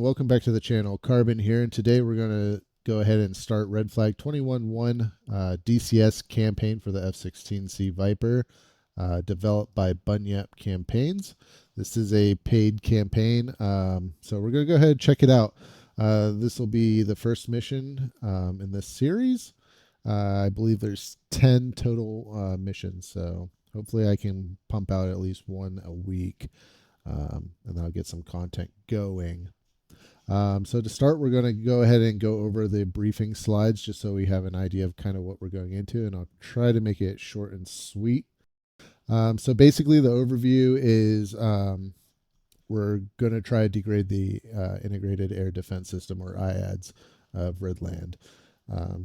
welcome back to the channel. Carbon here, and today we're going to go ahead and start Red Flag 21-1 DCS campaign for the F-16C Viper, developed by Bunyip Campaigns. This is a paid campaign, so we're going to go ahead and check it out. This will be the first mission in this series. I believe there's 10 total missions, so hopefully I can pump out at least one a week. And I'll get some content going. So to start, we're going to go ahead and go over the briefing slides just so we have an idea of kind of what we're going into, and I'll try to make it short and sweet. So basically the overview is we're going to try to degrade the Integrated Air Defense System, or IADS, of Redlandia.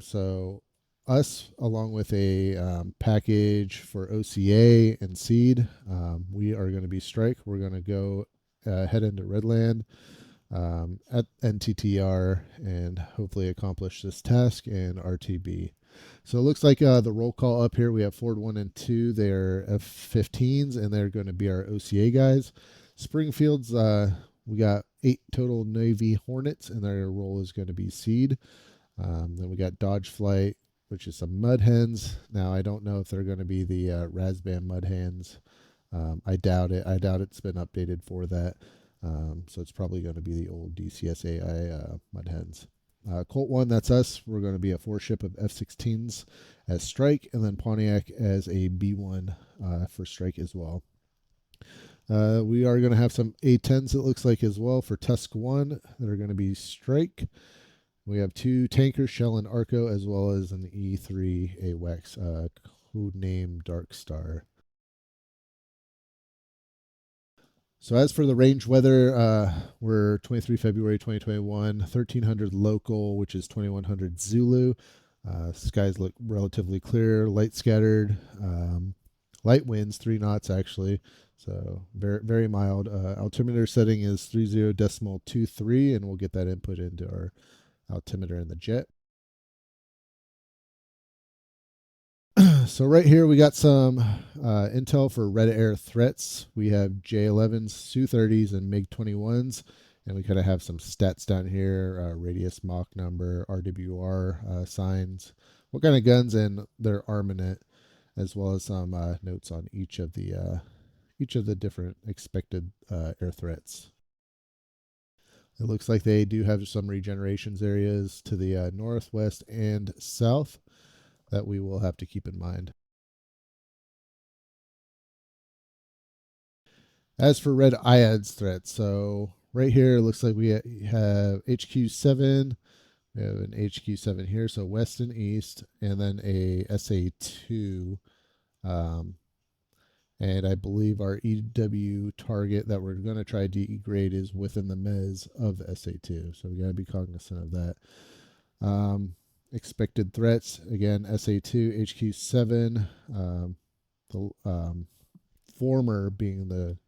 So us, along with a package for OCA and Seed, we are going to be Strike. We're going to go head into Redlandia at NTTR and hopefully accomplish this task in RTB. So it looks like the roll call up here, we have Ford 1 and 2. They're F-15s, and they're going to be our OCA guys. Springfield's, we got 8 total Navy Hornets, and their role is going to be Seed. Then we got Dodge Flight, which is some Mud Hens. Now, I don't know if they're going to be the Razban Mud Hens. I doubt it. I doubt it's been updated for that. So it's probably going to be the old DCS AI Mud Hens. Colt 1, that's us. We're going to be a 4-ship of F-16s as Strike, and then Pontiac as a B-1 for Strike as well. We are going to have some A-10s, it looks like, as well for Tusk 1 that are going to be Strike. We have 2 tankers, Shell and Arco, as well as an E3 AWACS, codename Dark Star. So as for the range weather, we're 23 February 2021, 1300 local, which is 2100 Zulu. Skies look relatively clear, light scattered, light winds, 3 knots actually. So very, very mild. Altimeter setting is 30.23, and we'll get that input into our altimeter in the jet. So right here we got some intel for red air threats. We have J-11s, Su-30s, and MiG-21s, and we kind of have some stats down here: radius, Mach number, RWR signs, what kind of guns, and their armament, as well as some notes on each of the different expected air threats. It looks like they do have some regenerations areas to the northwest and south that we will have to keep in mind. As for red IADS threats, so right here it looks like we have HQ7, we have an HQ7 here, so west and east, and then a SA2. And I believe our EW target that we're going to try to degrade is within the MES of SA2. So we got to be cognizant of that. Expected threats, again, SA2, HQ7, the former being the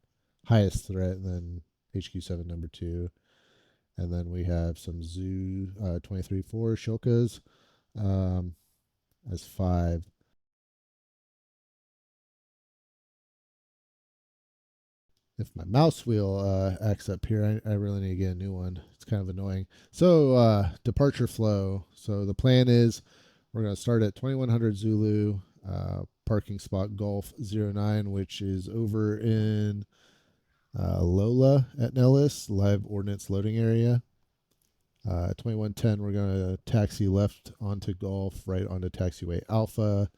highest threat, and then HQ7 number 2. And then we have some Zoo 23-4 Shilkas as 5. If my mouse wheel acts up here, I really need to get a new one. It's kind of annoying. So departure flow. So the plan is we're going to start at 2100 Zulu, parking spot Golf 09, which is over in Lola at Nellis, live ordnance loading area. 2110, we're going to taxi left onto Golf, right onto taxiway Alpha,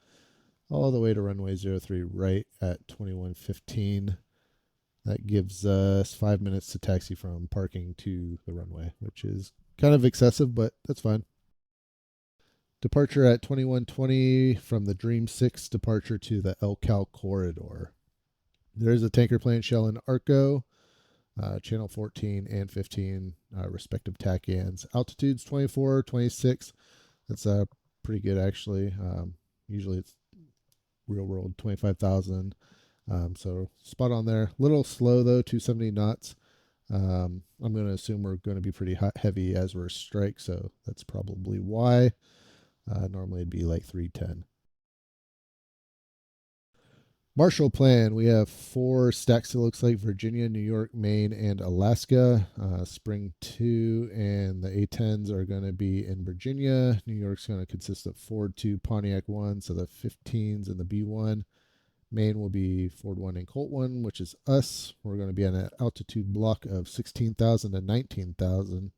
all the way to runway 03 right at 2115. That gives us 5 minutes to taxi from parking to the runway, which is kind of excessive, but that's fine. Departure at 2120 from the Dream 6 departure to the El Cal corridor. There's a tanker plane, Shell and Arco, channel 14 and 15, respective TACANs. Altitudes 24, 26. That's pretty good, actually. Usually it's real world 25,000. So spot on there. Little slow though, 270 knots. I'm going to assume we're going to be pretty heavy as we're Strike, so that's probably why. Normally it'd be like 310. Marshal plan. We have 4 stacks, it looks like: Virginia, New York, Maine, and Alaska. Spring 2 and the A10s are going to be in Virginia. New York's going to consist of Ford 2, Pontiac 1, so the 15s and the B1. Maine will be Ford 1 and Colt 1, which is us. We're going to be on an altitude block of 16,000 to 19,000.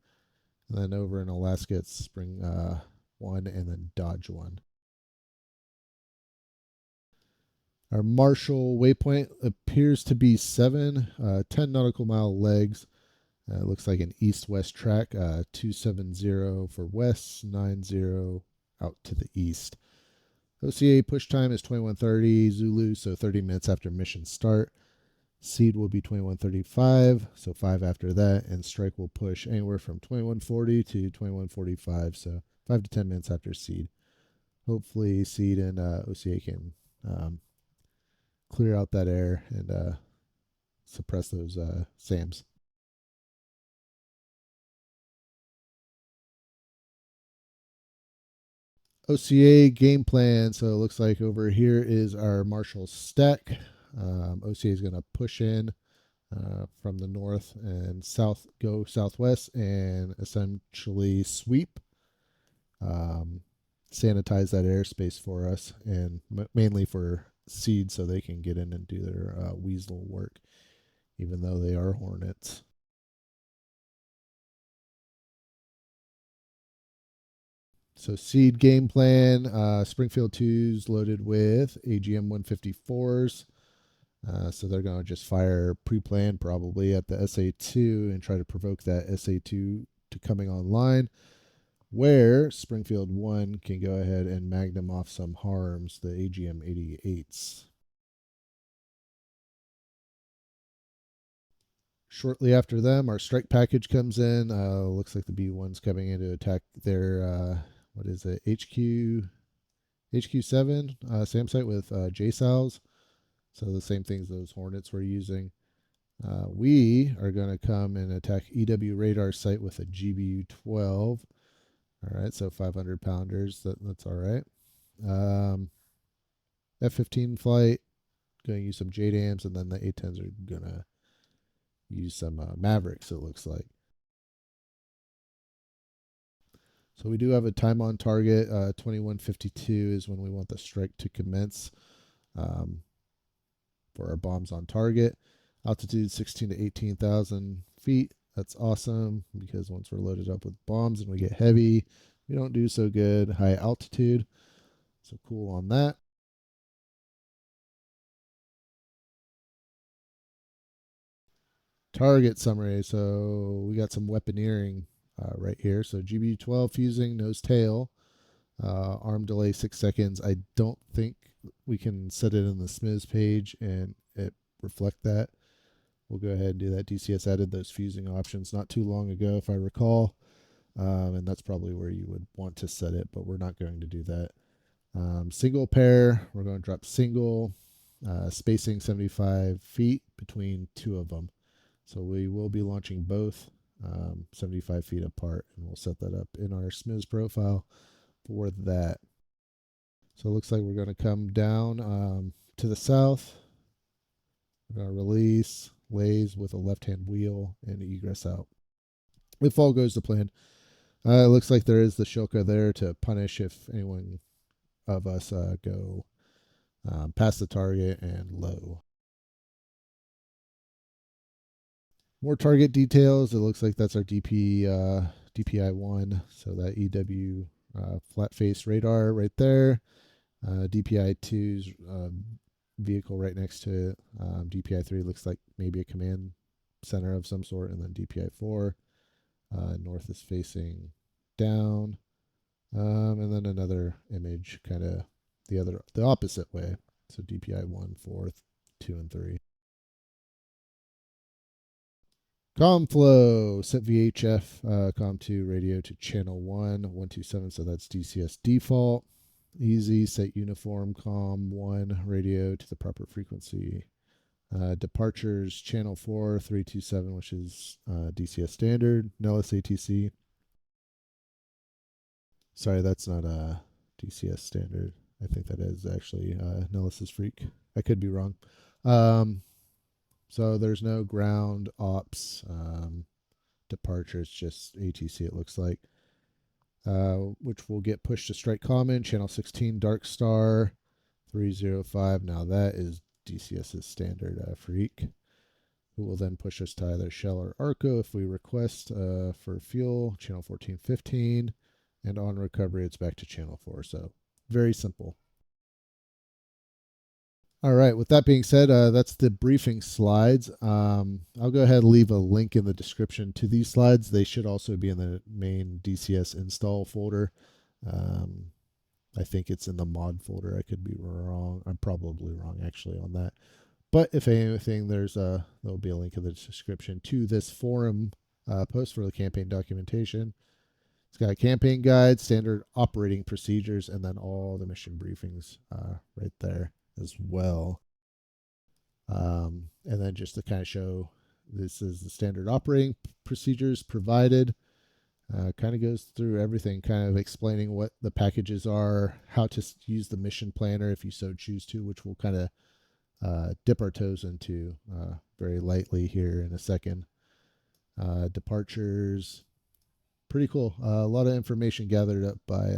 And then over in Alaska, it's Spring 1 and then Dodge 1. Our Marshal waypoint appears to be 10 nautical mile legs. It looks like an east-west track, 270 for west, 90 out to the east. OCA push time is 21:30 Zulu, so 30 minutes after mission start. Seed will be 21:35, so 5 after that, and strike will push anywhere from 21:40 to 21:45, so 5 to 10 minutes after seed. Hopefully, seed and OCA can clear out that air and suppress those SAMs. OCA game plan. So it looks like over here is our Marshal stack. OCA is going to push in from the north and south, go southwest, and essentially sweep, sanitize that airspace for us, and mainly for seed so they can get in and do their weasel work, even though they are Hornets. So seed game plan, Springfield 2s loaded with AGM 154s. So they're going to just fire pre-planned probably at the SA2 and try to provoke that SA2 to coming online, where Springfield 1 can go ahead and magnum off some harms, the AGM 88s. Shortly after them, our strike package comes in. Looks like the B1's coming in to attack their, what is it, HQ7 SAM site with JSOWs. So the same things those Hornets were using. We are going to come and attack EW radar site with a GBU-12. All right, so 500 pounders. That's all right. F-15 flight, going to use some JDAMs, and then the A-10s are going to use some Mavericks, it looks like. So we do have a time on target. 21:52 is when we want the strike to commence for our bombs on target. Altitude 16 to 18,000 feet. That's awesome, because once we're loaded up with bombs and we get heavy, we don't do so good high altitude. So cool on that. Target summary. So we got some weaponeering right here. So GBU-12 fusing, nose tail. Arm delay 6 seconds. I don't think we can set it in the SMIS page and it reflect that. We'll go ahead and do that. DCS added those fusing options not too long ago, if I recall. And that's probably where you would want to set it, but we're not going to do that. Single pair, we're going to drop single, spacing 75 feet between 2 of them. So we will be launching both 75 feet apart, and we'll set that up in our SMIS profile for that. So it looks like we're going to come down to the south. We're going to release, lays with a left-hand wheel, and egress out. If all goes to plan. It looks like there is the Shilka there to punish if anyone of us go past the target and low. More target details. It looks like that's our DPI-1, so that EW flat face radar right there. DPI-2's vehicle right next to it. DPI-3 looks like maybe a command center of some sort, and then DPI-4. North is facing down. And then another image kind of the opposite way. So DPI-1, 4, 2, and 3. Com flow, set VHF, Com2 radio to channel 1, 127, so that's DCS default. Easy, set uniform, Com1 radio to the proper frequency. Departures, channel 4, 327, which is DCS standard. Nellis ATC. Sorry, that's not a DCS standard. I think that is actually Nellis's Freak. I could be wrong. So there's no ground ops departure. It's just ATC, it looks like, which will get pushed to Strike Common, Channel 16, Dark Star, 305. Now that is DCS's standard Freak, who will then push us to either Shell or Arco if we request for fuel, Channel 14, 15. And on recovery, it's back to Channel 4. So very simple. All right. With that being said, that's the briefing slides. I'll go ahead and leave a link in the description to these slides. They should also be in the main DCS install folder. I think it's in the mod folder. I could be wrong. I'm probably wrong actually on that. But if anything, there'll be a link in the description to this forum post for the campaign documentation. It's got a campaign guide, standard operating procedures, and then all the mission briefings right there as well. And then just to kind of show, this is the standard operating procedures provided. Kind of goes through everything, kind of explaining what the packages are, how to use the mission planner if you so choose to, which we'll kind of dip our toes into very lightly here in a second. Departures, pretty cool. A lot of information gathered up by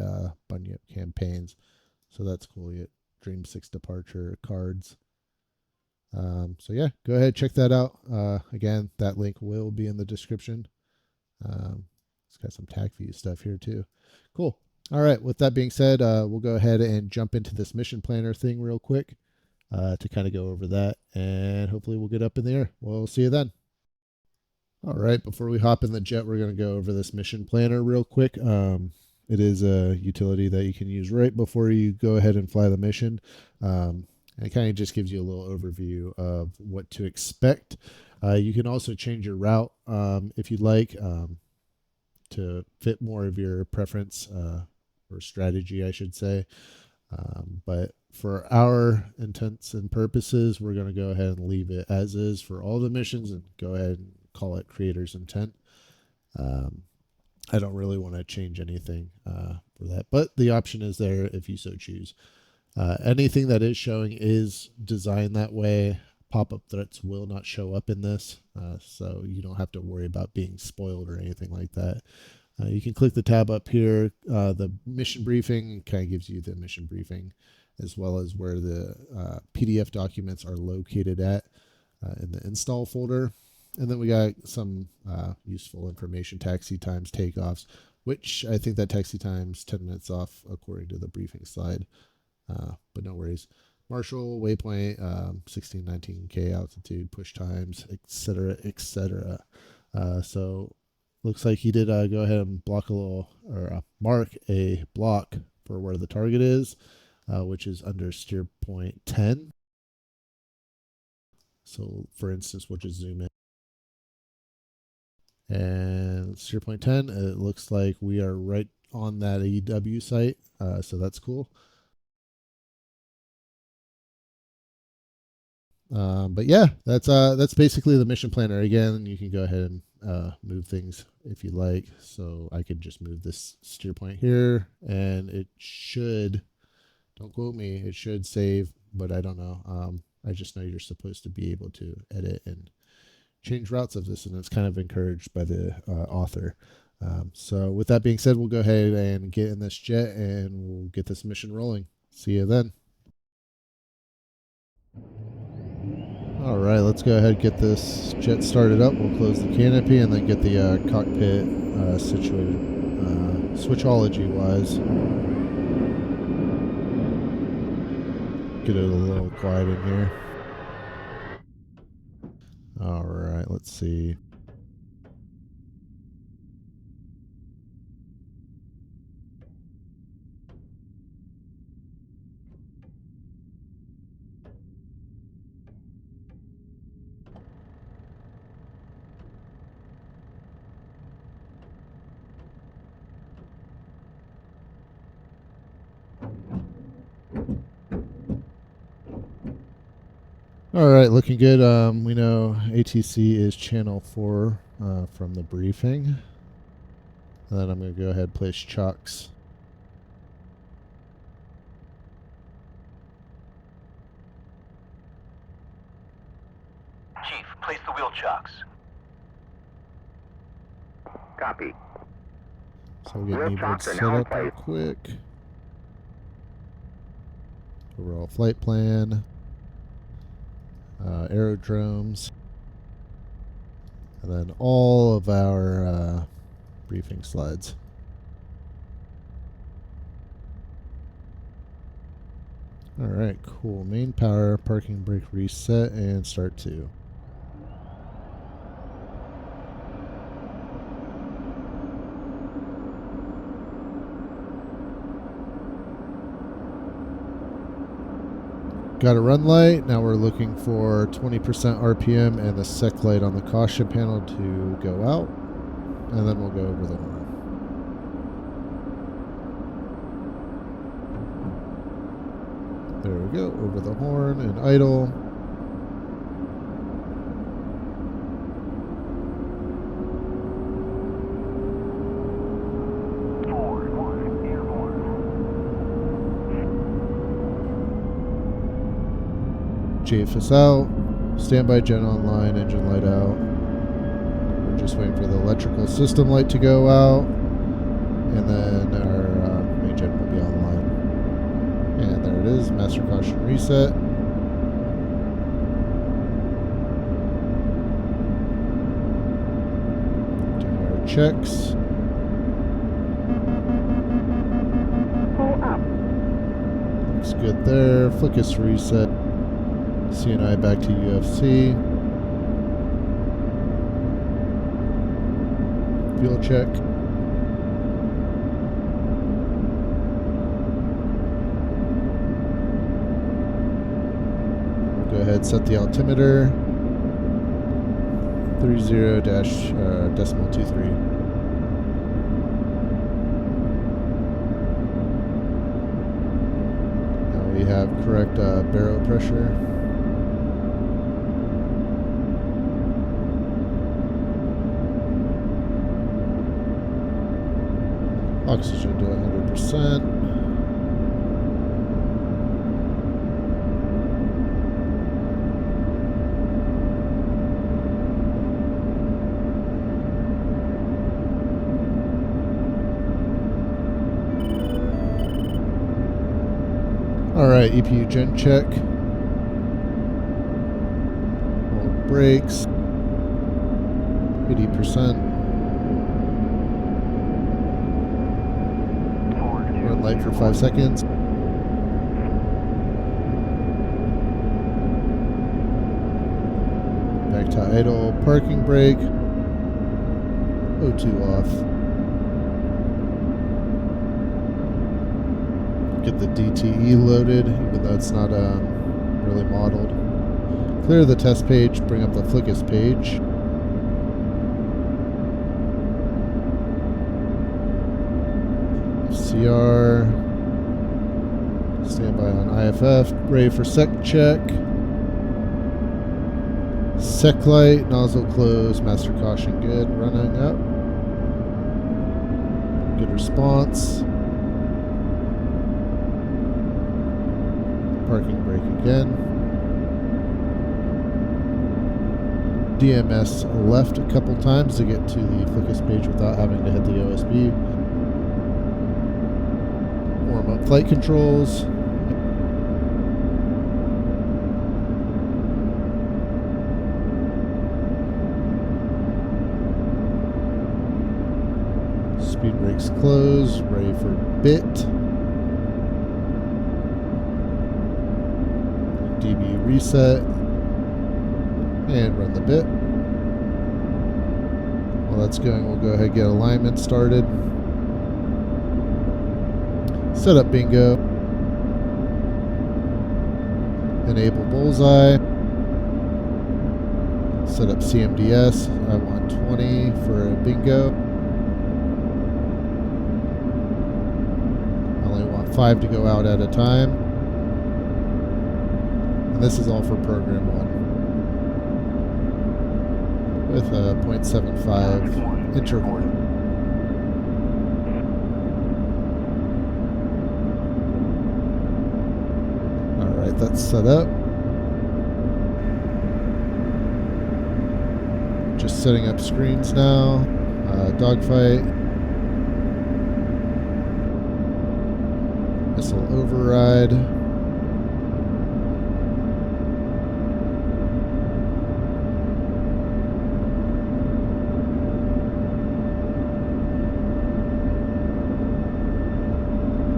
Bunyip Campaigns, so that's cool. You get Dream 6 departure cards. So yeah, go ahead, check that out. Again, that link will be in the description. It's got some tag view stuff here too. Cool. All right, with that being said, we'll go ahead and jump into this mission planner thing real quick to kind of go over that, and hopefully we'll get up in the air. We'll see you then. All right, before we hop in the jet, we're going to go over this mission planner real quick. It is a utility that you can use right before you go ahead and fly the mission. And it kind of just gives you a little overview of what to expect. You can also change your route if you'd like to fit more of your preference or strategy, I should say. But for our intents and purposes, we're going to go ahead and leave it as is for all the missions and go ahead and call it creator's intent. I don't really want to change anything for that, but the option is there if you so choose. Anything that is showing is designed that way. Pop-up threats will not show up in this, so you don't have to worry about being spoiled or anything like that. You can click the tab up here. The mission briefing kind of gives you the mission briefing, as well as where the PDF documents are located at in the install folder. And then we got some useful information, taxi times, takeoffs, which I think that taxi time's 10 minutes off according to the briefing slide, but no worries. Marshal, waypoint, 16, 19K altitude, push times, etc., etc. So looks like he did go ahead and block a little, or mark a block for where the target is, which is under steer point 10. So for instance, we'll just zoom in. And steer point 10, it looks like we are right on that EW site, so that's cool. But yeah, that's basically the mission planner. Again, you can go ahead and move things if you like. So I could just move this steer point here, and it should, don't quote me, it should save, but I don't know. I just know you're supposed to be able to edit and change routes of this, and it's kind of encouraged by the author. So with that being said, we'll go ahead and get in this jet and we'll get this mission rolling. See you then. All right, let's go ahead and get this jet started up. We'll close the canopy and then get the cockpit situated switchology wise. Get it a little quiet in here. All right, let's see. All right, looking good. We know ATC is channel 4 from the briefing. And then I'm going to go ahead and place chocks. Place the wheel chocks. Copy. So we'll get kneeboards set up real quick. Overall flight plan. Aerodromes. And then all of our briefing slides. Alright, cool. Main power, parking brake reset, and start 2. Got a run light. Now we're looking for 20% RPM and the sec light on the caution panel to go out. And then we'll go over the horn. There we go, over the horn and idle. JFS out, standby gen online, engine light out. We're just waiting for the electrical system light to go out, and then our main gen will be online. And there it is, master caution reset. Doing our checks. Pull up. Looks good there. Focus reset. CNI back to UFC. Fuel check. We'll go ahead and set the altimeter. 30-23. Now we have correct baro pressure. Oxygen to 100%. Alright, EPU gen check. Hold brakes. 80%. Light for 5 seconds. Back to idle, parking brake. O2 off. Get the DTE loaded, even though it's not really modeled. Clear the test page, bring up the Flickus page. CR, standby on IFF, ready for sec check. Sec light, nozzle closed, master caution good, running up. Good response. Parking brake again. DMS left a couple times to get to the Flickus page without having to hit the OSB. Warm up flight controls. Speed brakes closed, ready for bit. DB reset. And run the bit. While that's going, we'll go ahead and get alignment started. Set up bingo. Enable bullseye. Set up CMDS. I want 20 for a bingo. I only want 5 to go out at a time. And this is all for program 1. With a 0.75 interval. Alright, that's set up. Just setting up screens now. Dogfight. Missile override.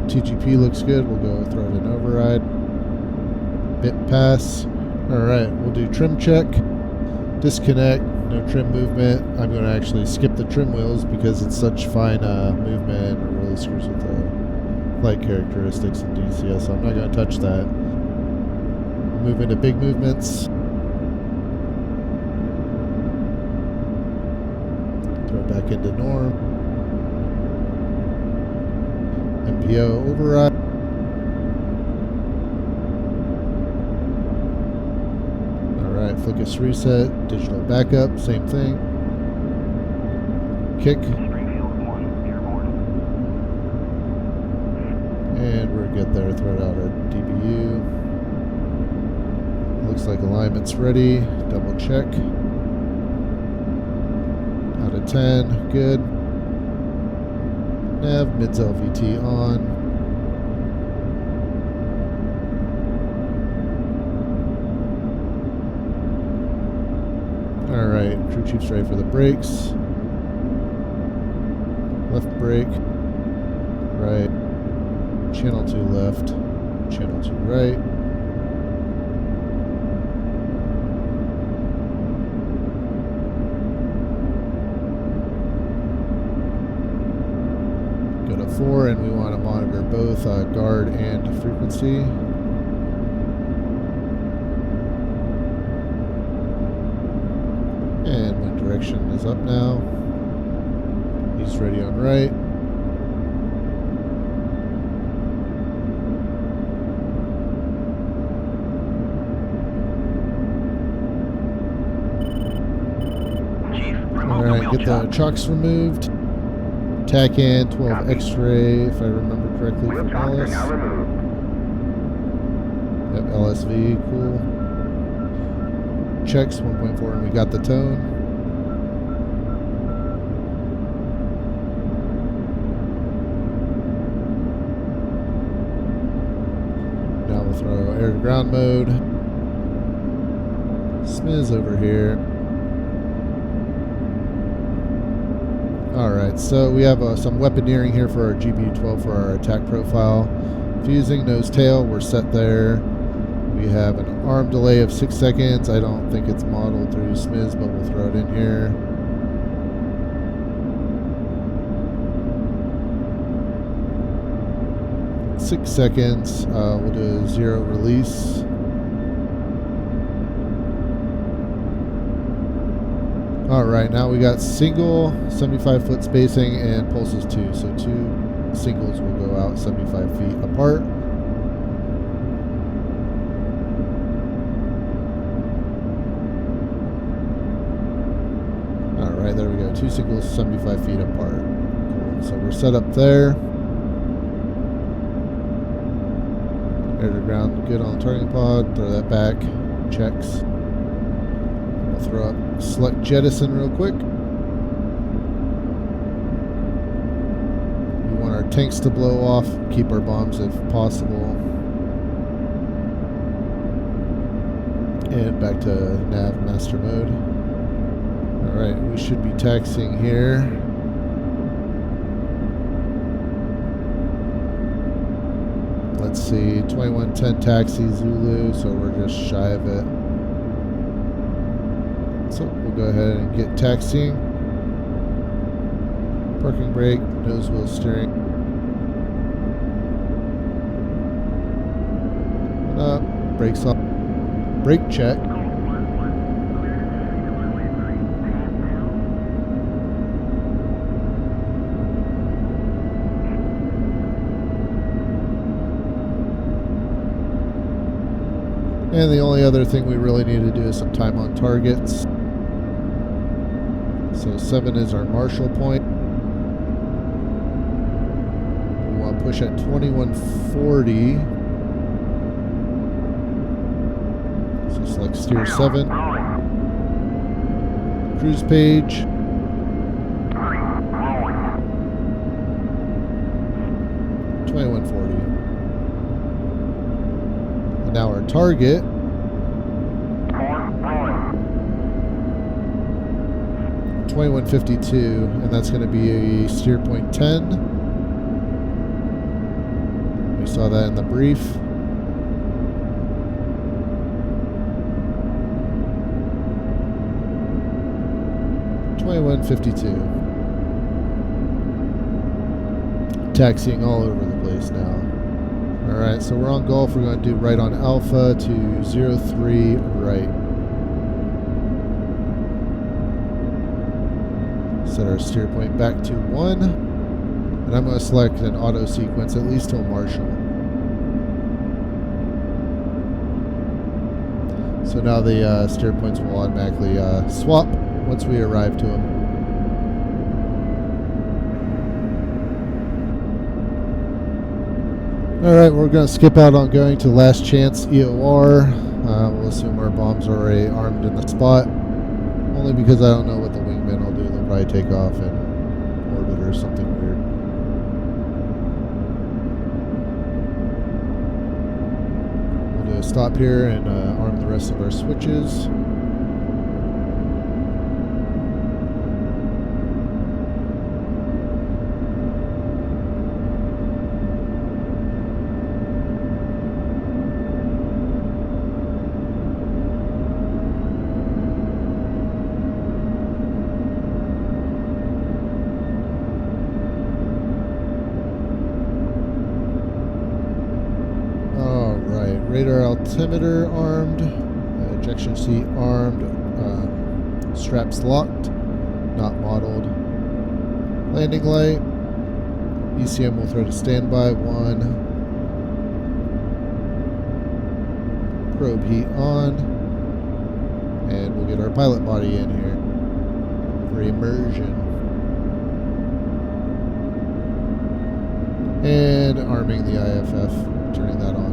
TGP looks good. We'll go throw it in override. Bit pass. Alright, we'll do trim check. Disconnect. No trim movement. I'm going to actually skip the trim wheels because it's such fine movement. It really screws with the flight characteristics in DCS, so I'm not going to touch that. Move into big movements. Throw it back into norm. MPO override. Alright, focus reset, digital backup, same thing. Kick. And we're good there, throw it out at DBU. Looks like alignment's ready, double check. Out of 10, good. Nav, mids LVT on. Alright, crew chief's ready for the brakes. Left brake. Right. Channel 2 left. Channel 2 right. Go to 4, and we want to monitor both guard and frequency. And wind direction is up now. He's ready on right. Alright, get the chocks removed. Tack in 12 X-ray, if I remember correctly from Ellis. Yep, LSV, cool. Checks 1.4, and we got the tone. Now we'll throw air to ground mode. Smiz over here. Alright, so we have some weaponeering here for our GB12 for our attack profile. Fusing, nose, tail, we're set there. We have an arm delay of 6 seconds. I don't think it's modeled through SMIS, but we'll throw it in here. Six seconds. We'll do a 0 release. Alright, now we got single 75-foot spacing and pulses 2. So 2 singles will go out 75 feet apart. Alright, there we go. 2 singles 75 feet apart. Cool. So we're set up there. Air to ground, good on the targeting pod. Throw that back. Checks. We'll throw up select jettison real quick. We want our tanks to blow off, keep our bombs if possible. And back to nav master mode. Alright, we should be taxiing here. Let's see, 2110 taxi Zulu, so we're just shy of it. So we'll go ahead and get taxiing. Parking brake, nose wheel steering. Up, brakes off. Brake check. And the only other thing we really need to do is some time on targets. So 7 is our Marshal point. We want to push at 2140. So select steer 7. cruise page. Rolling. 2140. And now our target. 4, rolling. 2152, and that's going to be a steer point 10. We saw that in the brief. $21.52. Taxiing all over the place now. Alright, so we're on Gulf. We're going to do right on Alpha to 03 right. Set our steer point back to 1. And I'm going to select an auto sequence, at least till Marshal. So now the steer points will automatically swap once we arrive to them. Alright, we're going to skip out on going to last chance EOR. We'll assume our bombs are already armed in the spot. Only because I don't know what the wingmen will do. They'll probably take off in orbit or something weird. We'll do a stop here and arm the rest of our switches. Radar altimeter armed, ejection seat armed, straps locked, not modeled. Landing light, ECM will throw to standby 1. Probe heat on, and we'll get our pilot body in here for immersion. And arming the IFF, turning that on.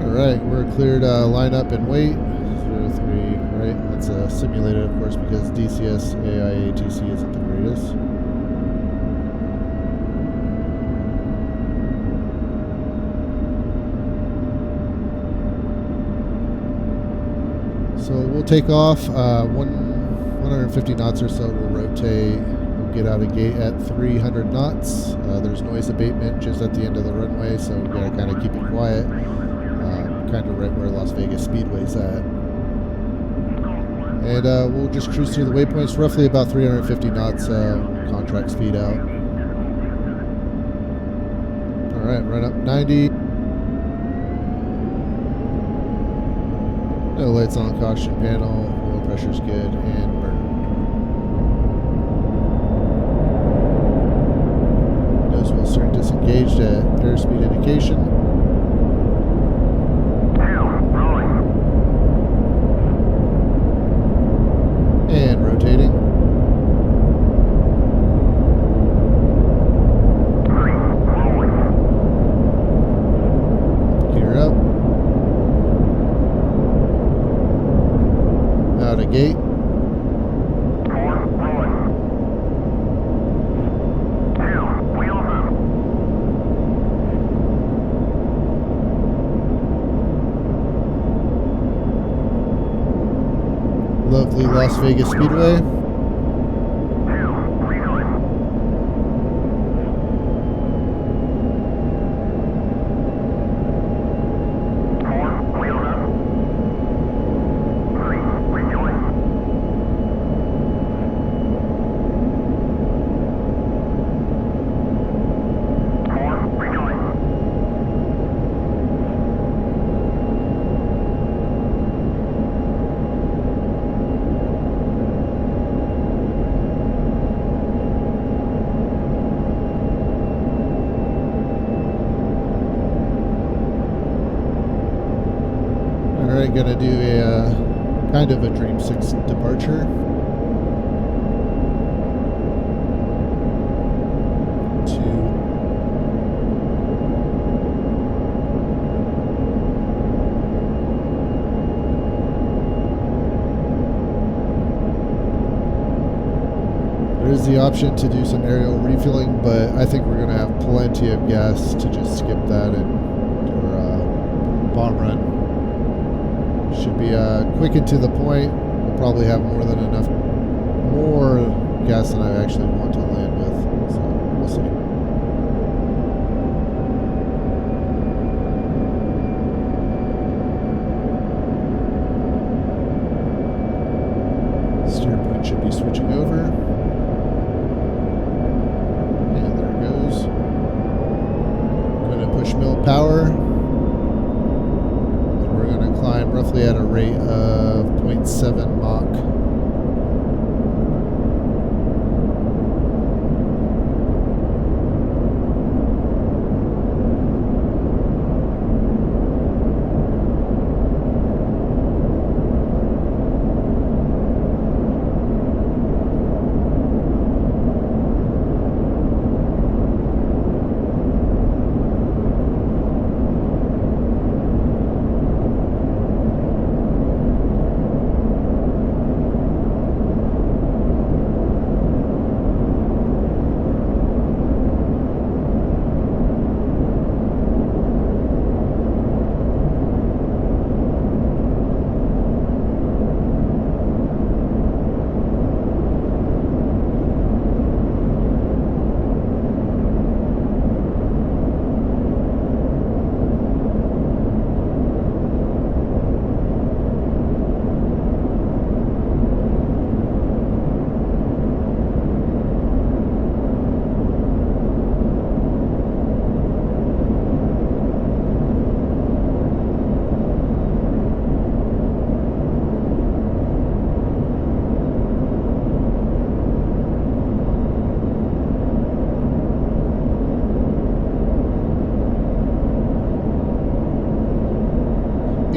Alright, we're cleared line up and wait. 03, right? That's simulated, of course, because DCS AIATC isn't the greatest. So we'll take off 150 knots or so. We'll rotate. We'll get out of gate at 300 knots. There's noise abatement just at the end of the runway, so we've got to kind of keep it quiet. Kind of right where Las Vegas Speedway's at. And we'll just cruise through the waypoints, roughly about 350 knots contract speed out. Alright, run up 90. No lights on the caution panel, oil pressure's good, and burn. Nose wheel stern disengaged at airspeed indication. And rotating. 3, rolling. Gear up. Out of gate. 4, rolling. 2, wheels up. Lovely Las Vegas Speedway. 2, rejoin. 4, wheels up. 3, rejoin. 4, rejoin. Alright, gonna do a kind of a Dream 6 departure. has the option to do some aerial refueling, but I think we're going to have plenty of gas to just skip that and do our bomb run. Should be quick and to the point. We'll probably have more gas than I actually want to land with, so we'll see. Steer point should be switching over. And there it goes. I'm going to push mill power. And we're going to climb roughly at a rate of 0.7 Mach.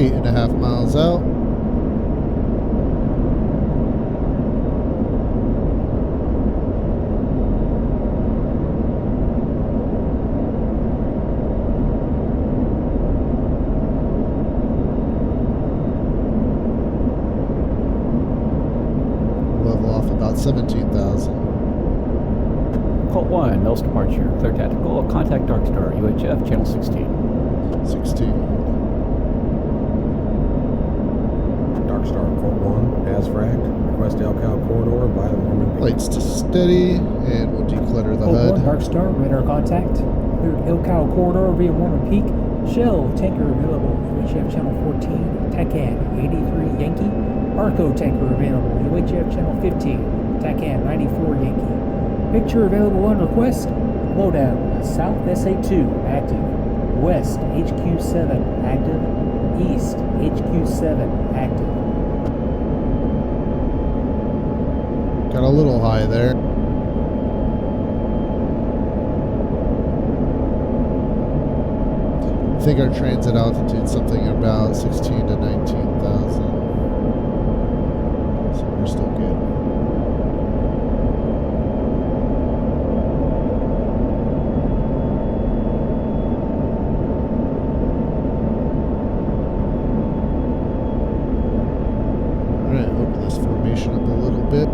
Eight and a half miles out. Level off about 17,000. Colt 1, Nels departure. Clear tactical. Contact Dark Star, UHF, channel 16. 16. Dark Star, Colt 1, as fragged. Request Elcow corridor via the Mormon Peak. Lights to steady, and we'll declutter the Colt 1, HUD. Dark Star, radar contact. Cleared Elcow corridor via Mormon Peak. Shell tanker available, UHF channel 14. TACAN 83 Yankee. Arco tanker available, UHF channel 15. TACAN 94 Yankee. Picture available on request. Lowdown, South SA2, active. West, HQ7, active. East, HQ7, active. Got a little high there. I think our transit altitude something about 16 to 19,000. So we're still good. I'm going to open this formation up a little bit.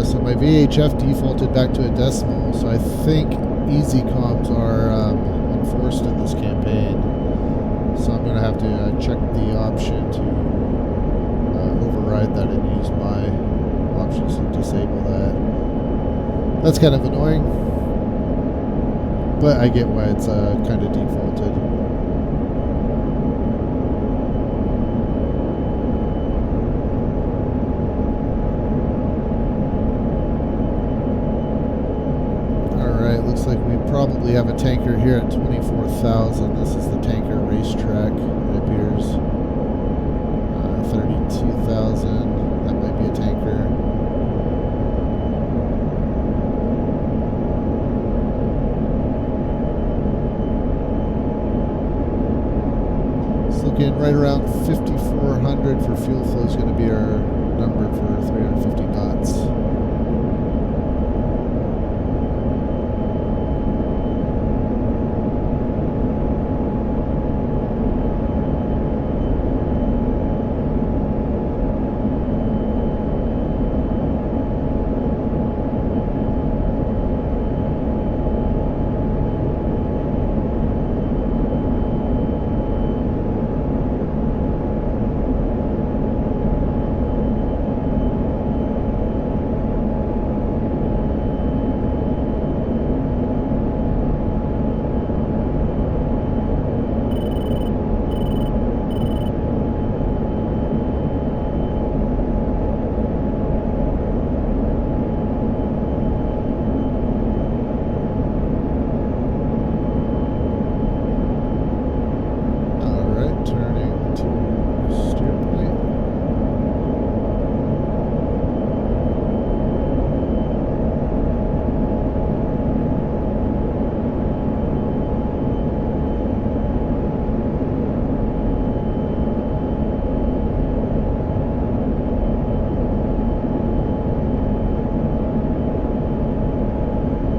So my VHF defaulted back to a decimal, so I think easy comms are enforced in this campaign. So I'm going to have to check the option to override that and use my options to disable that. That's kind of annoying. but I get why it's kind of defaulted. Alright, looks like we probably have a tanker here at 24,000. This is the tanker racetrack, it appears. 32,000. That might be a tanker. It's looking right around 5,400 for fuel flow is going to be our number for 350 knots.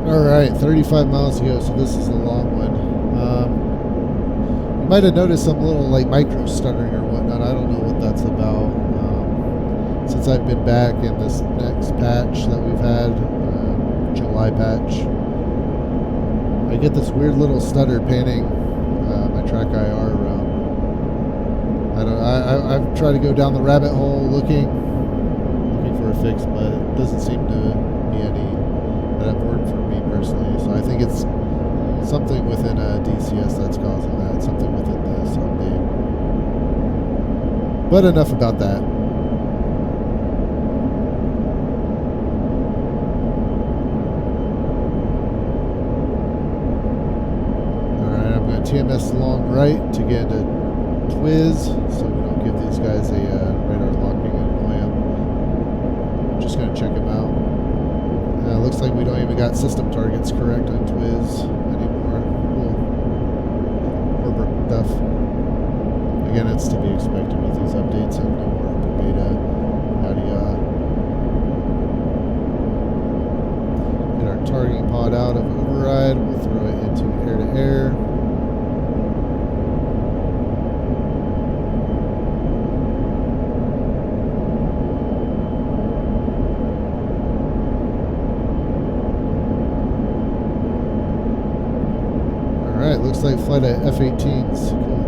Alright, 35 miles to go, so this is the long one. You might have noticed some little like micro stuttering or whatnot. I don't know what that's about. Since I've been back in this next patch that we've had, July patch, I get this weird little stutter panning my track IR around. I've tried to go down the rabbit hole looking for a fix, but it doesn't seem to be any that have worked for me personally. So I think it's something within DCS that's causing that, something within this update. But enough about that. Alright, I'm going to TMS long right to get into Twiz, so we don't give these guys a radar locking and annoy them. Just going to check them out. Looks like we don't even got system targets correct on Twiz anymore. Cool. More stuff. Again, it's to be expected with these updates and no more open beta. Yada yada. Get our targeting pod out of override. We'll throw it into air-to-air. Alright, looks like flight at F-18s. Cool.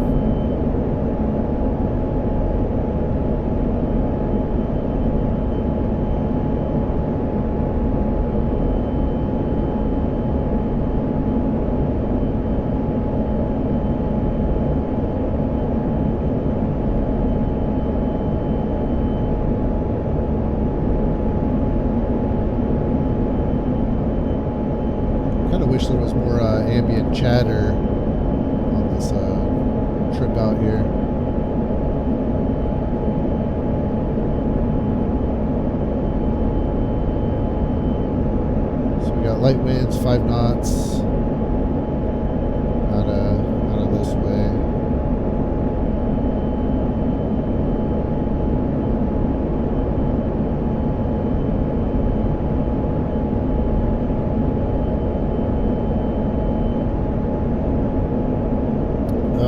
Kind of wish there was more ambient chatter on this trip out here. So we got light winds, 5 knots out of this way.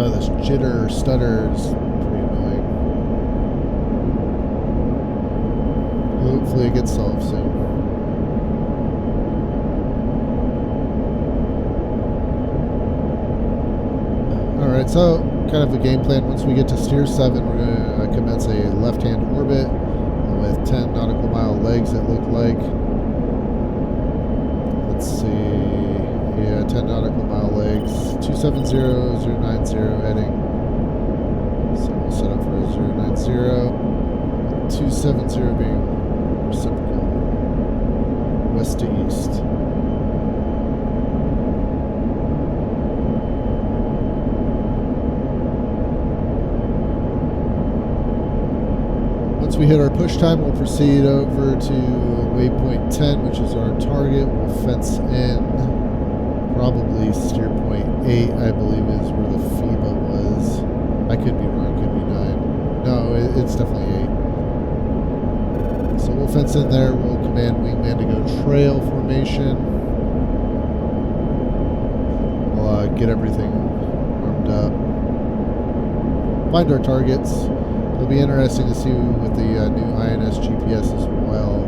This jitter or stutter is pretty annoying. Hopefully it gets solved soon. Alright, so kind of a game plan. Once we get to steer 7, we're going to commence a left-hand orbit with 10 nautical mile legs, it looked like. Let's see. Yeah, 10 nautical mile legs. 270-090 heading. So we'll set up for a 090. 270 being reciprocal. West to east. Once we hit our push time, we'll proceed over to waypoint 10, which is our target. We'll fence in, probably steer point 8, I believe is where the FEBA was. I could be wrong, could be 9. No, it's definitely 8. So we'll fence in there. We'll command wingman to go trail formation. We'll get everything armed up. Find our targets. It'll be interesting to see with the new IADS GPS as well,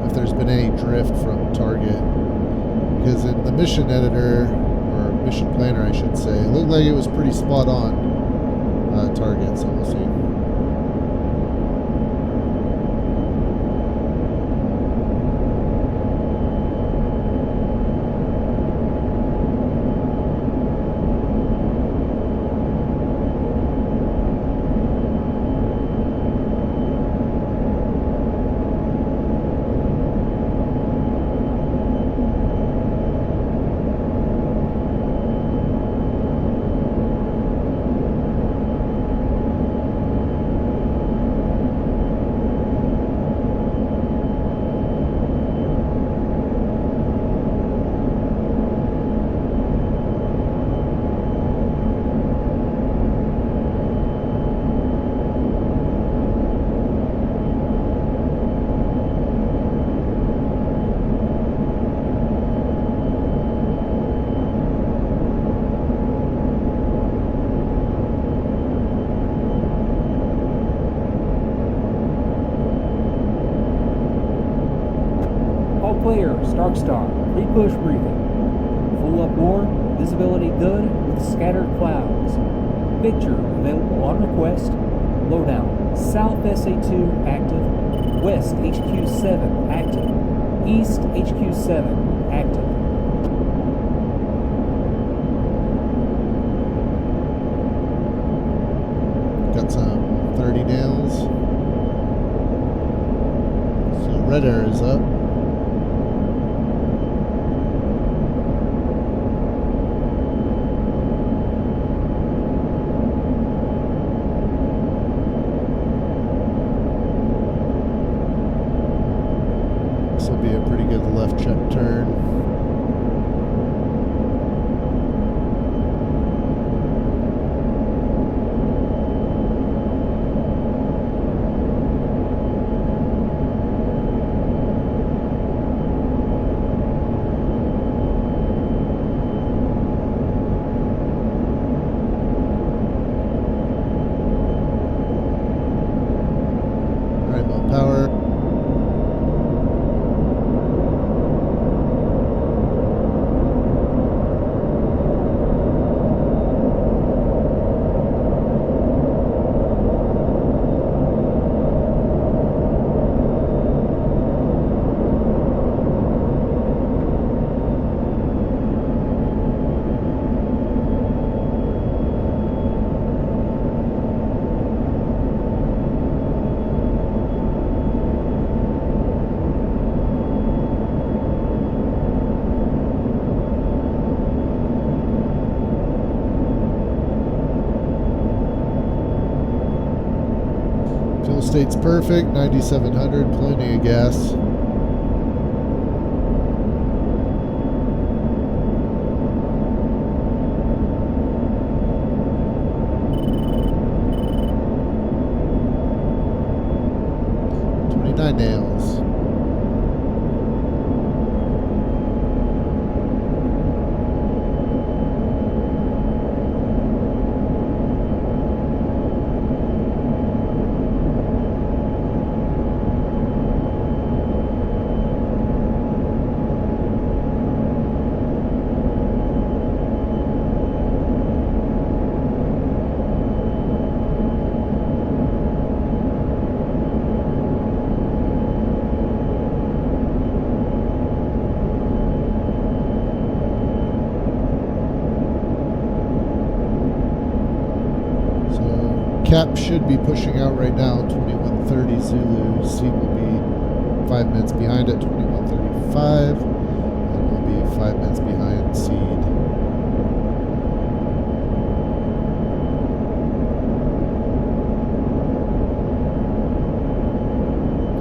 if there's been any drift from target. Because in the mission editor, or mission planner I should say, it looked like it was pretty spot on target, so we'll see. Clear, Starkstar, pre-push briefing. Full up board, visibility good with scattered clouds. Picture available on request. Lowdown, South SA2 active, West HQ7 active, East HQ7 active. Got some 30 nails. So red air is up. This will be a pretty good left check turn. Alright, more power. Fuel state's perfect, 9,700, plenty of gas. Nails. Cap should be pushing out right now, 21:30 Zulu. Seed will be 5 minutes behind at 21:35, and will be 5 minutes behind Seed.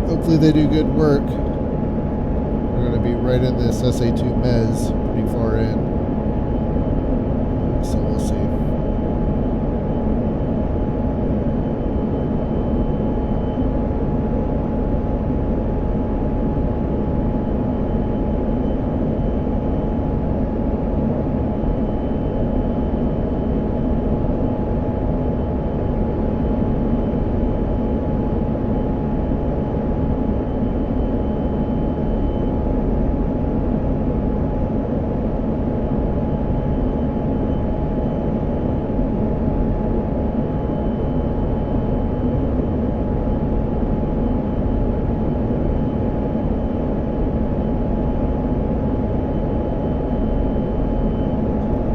Hopefully they do good work. We're going to be right in this SA2 Mez, pretty far in. So we'll see.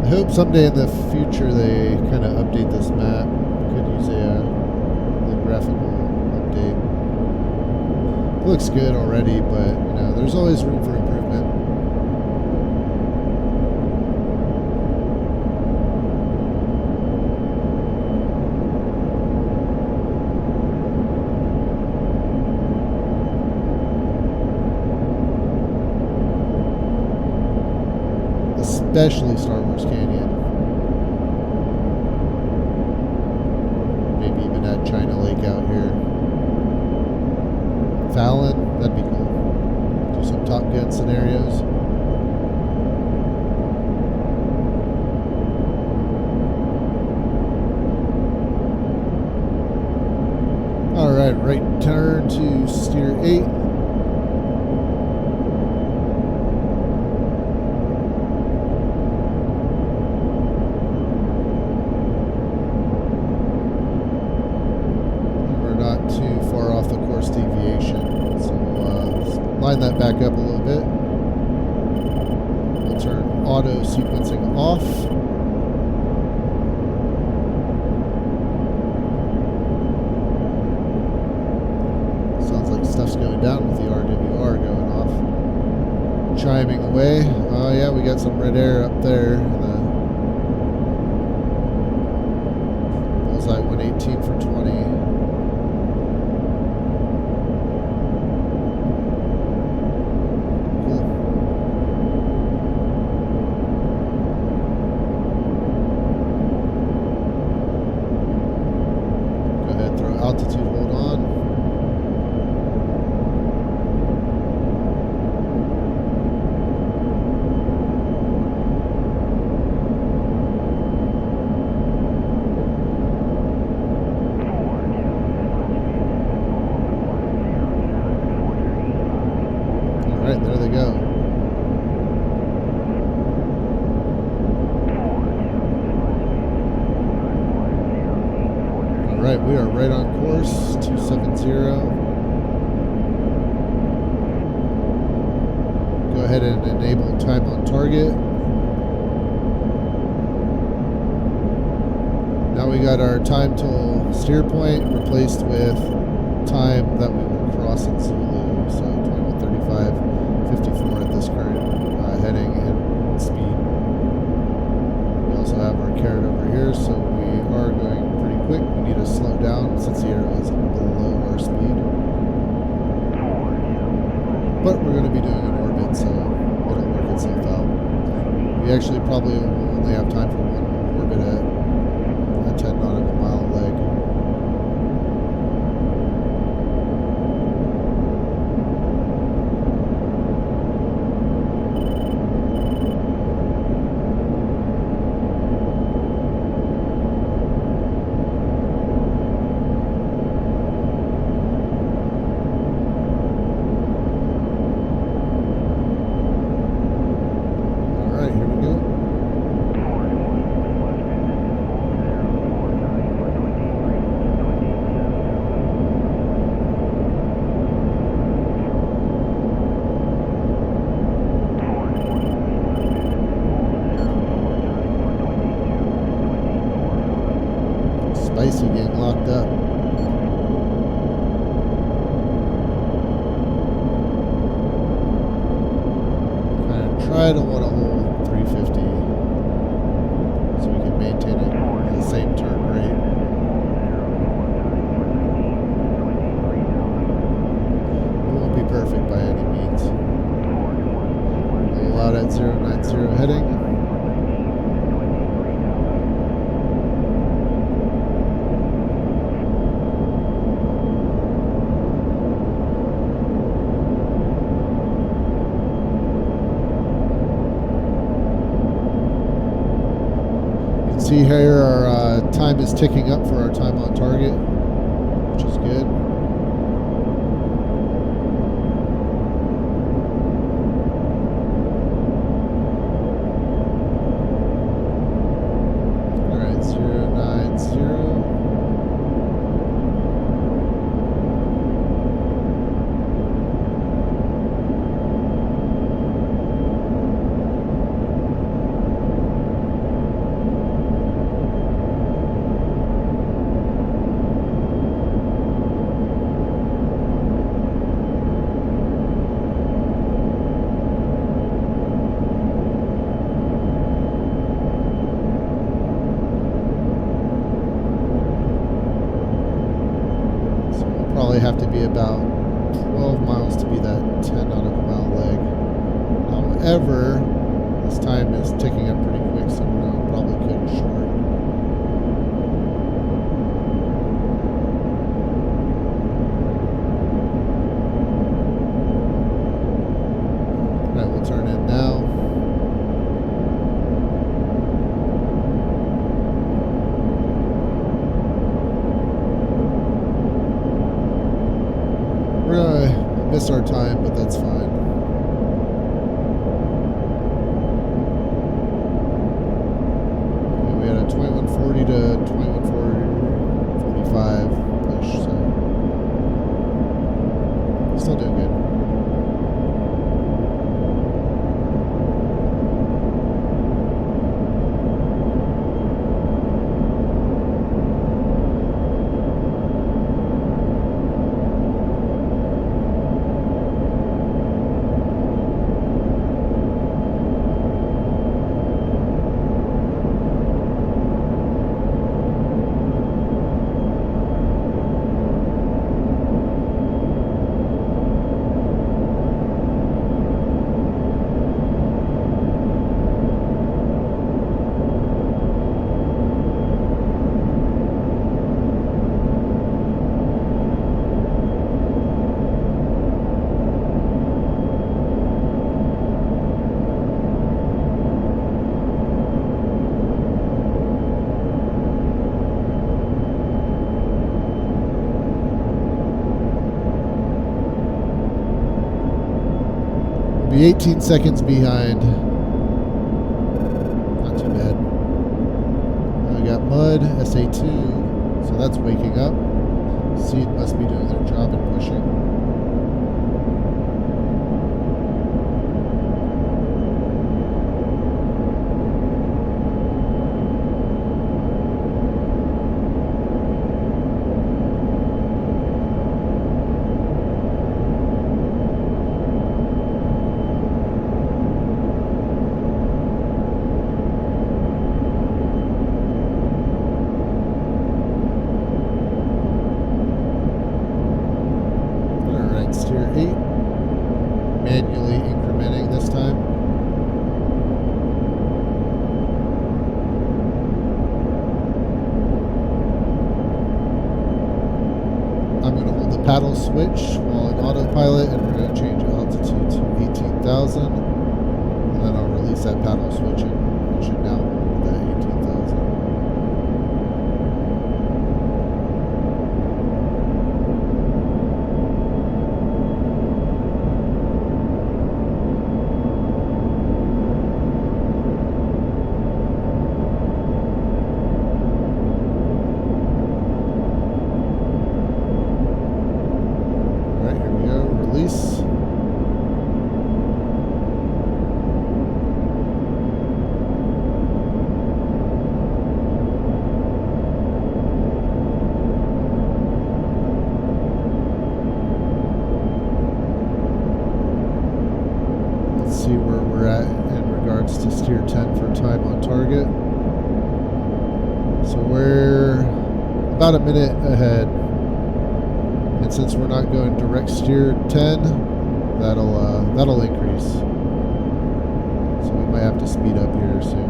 I hope someday in the future they kind of update this map. Could use a graphical update. It looks good already, but you know, there's always room for improvement. Especially Star Wars Canyon. Maybe even add China Lake out here. Fallon, that'd be cool. Do some Top Gun scenarios. Alright, right turn to steer 8. Too far off the course deviation, so we'll line that back up a little bit. We'll turn auto sequencing off. Sounds like stuff's going down with the RWR going off. Chiming away. Oh yeah, we got some red air up there. Bullseye 118 for 20. Altitude hold on. All right, there they go. Alright, we are right on course, 270. Go ahead and enable time on target. Now we got our time till steer point replaced with time that we will cross in Zulu. So 21:35, 54 at this current heading and speed. We also have our carrot over here, so we are going pretty quick. We need to slow down since the arrow is below our speed. But we're going to be doing an orbit, so it'll work itself out. We actually probably will only have time for one orbit at a 10 nautical mile leg. 090 heading. See here our time is ticking up for our time on target, which is good. All right, 090. Probably have to be about 12 miles to be that 10 nautical mile leg. However, this time is ticking up pretty quick, so we're going to probably cut it short. Alright, we'll turn in now. We're gonna miss our time, but that's fine. Okay, we had a 2140 to 2145 push, so still doing good. Be 18 seconds behind. Not too bad. I got Mud, SA2, so that's waking up. Seed must be doing their job and pushing. Steer 8, manually incrementing this time. I'm going to hold the paddle switch while in autopilot, and we're going to change altitude to 18,000, and then I'll release that paddle switch, and it should now hold that 18,000. Release. Let's see where we're at in regards to steer 10 for time on target. So we're about a minute ahead. And since we're not going direct steer 10, that'll increase. So we might have to speed up here soon.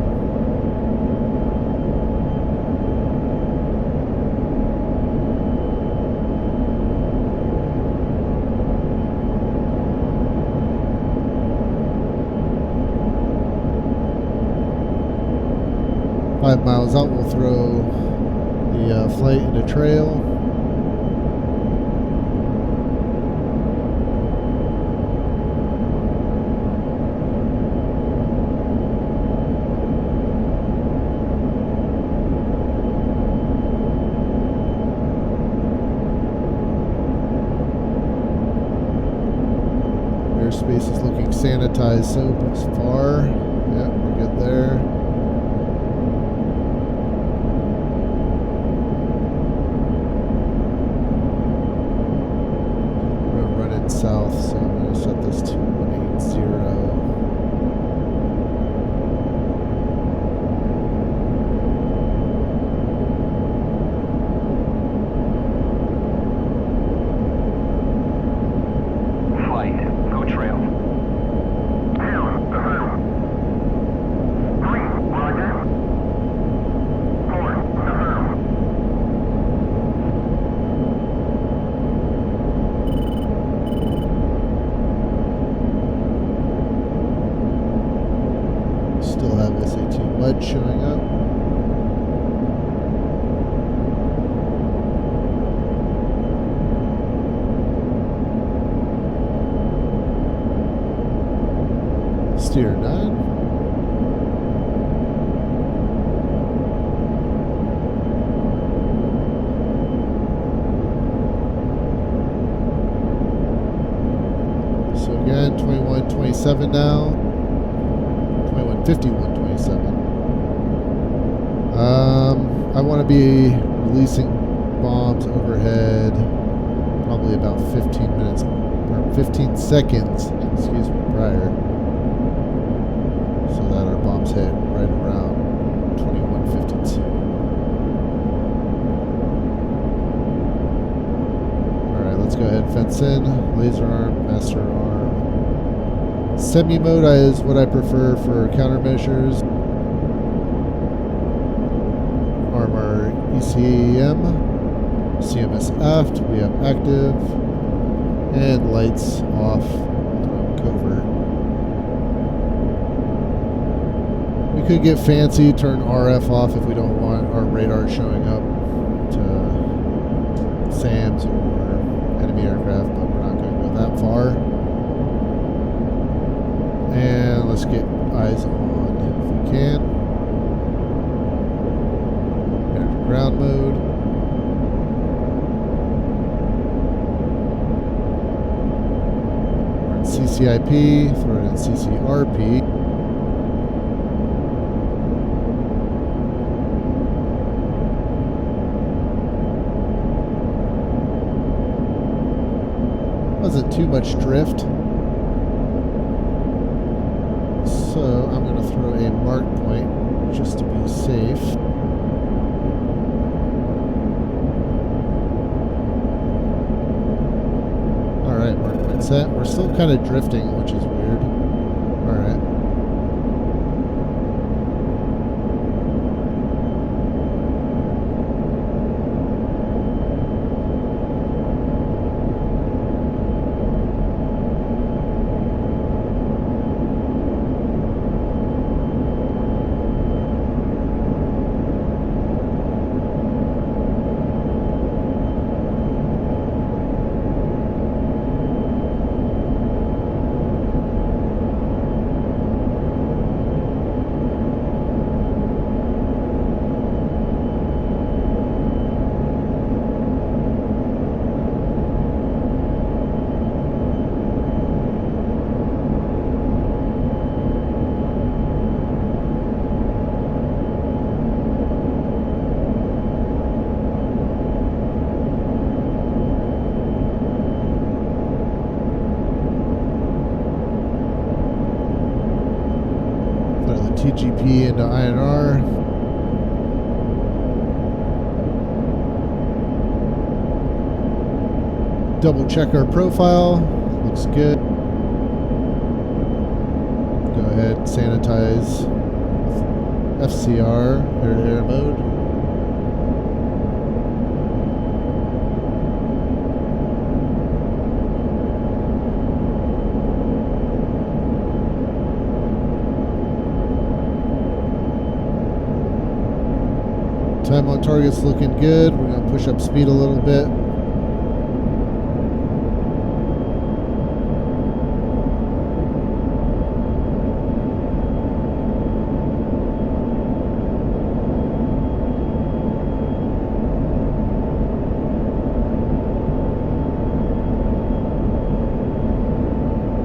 Five miles out, we'll throw the flight into trail. Airspace is looking sanitized so far. Yep, we're good there. South, so I'm going to set this to 180. Flight, go trail. 2, affirm. 3, roger. 4, affirm. Still have SAT mud showing up. Steer 9. So again, 21:27 now. 21:51:27. I want to be releasing bombs overhead probably about 15 minutes or 15 seconds, excuse me, prior, so that our bombs hit right around 21:52. All right, let's go ahead and fence in. Laser arm, master arm. Semi-mode is what I prefer for countermeasures. Armor ECAM, CMS aft, we have active, and lights off, covert. We could get fancy, turn RF off if we don't want our radar showing up to SAMs or enemy aircraft, but we're not going to go that far. And let's get eyes on if we can. Enter ground mode. We're in CCIP, throw it in CCRP. Wasn't too much drift. So I'm going to throw a mark point just to be safe. Alright, mark point set. We're still kind of drifting, which is weird. Alright. TGP into INR. Double check our profile. Looks good. Go ahead and sanitize FCR, air mode. Time on target's looking good. We're going to push up speed a little bit.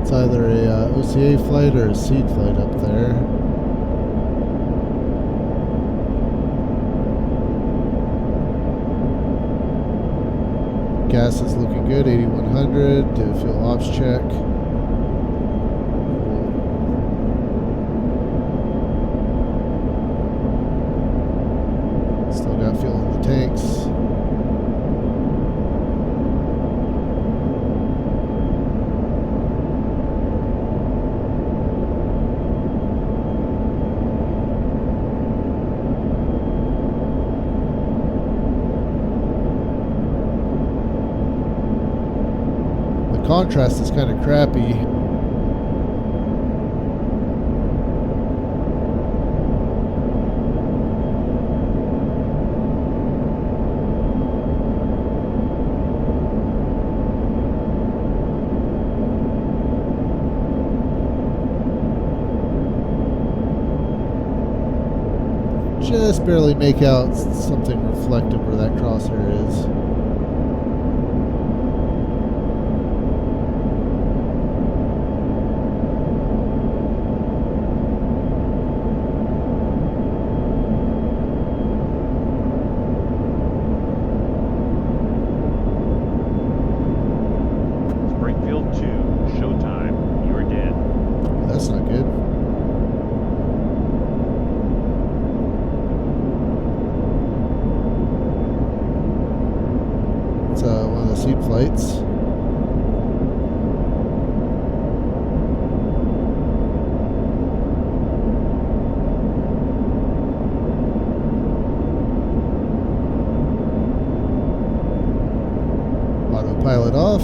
It's either a OCA flight or a seed flight up there. Gas is looking good, 8100. Do a fuel ops check. Still got fuel in the tanks. Contrast is kind of crappy. Just barely make out something reflective where that crosshair is. One of the seed flights. Autopilot off.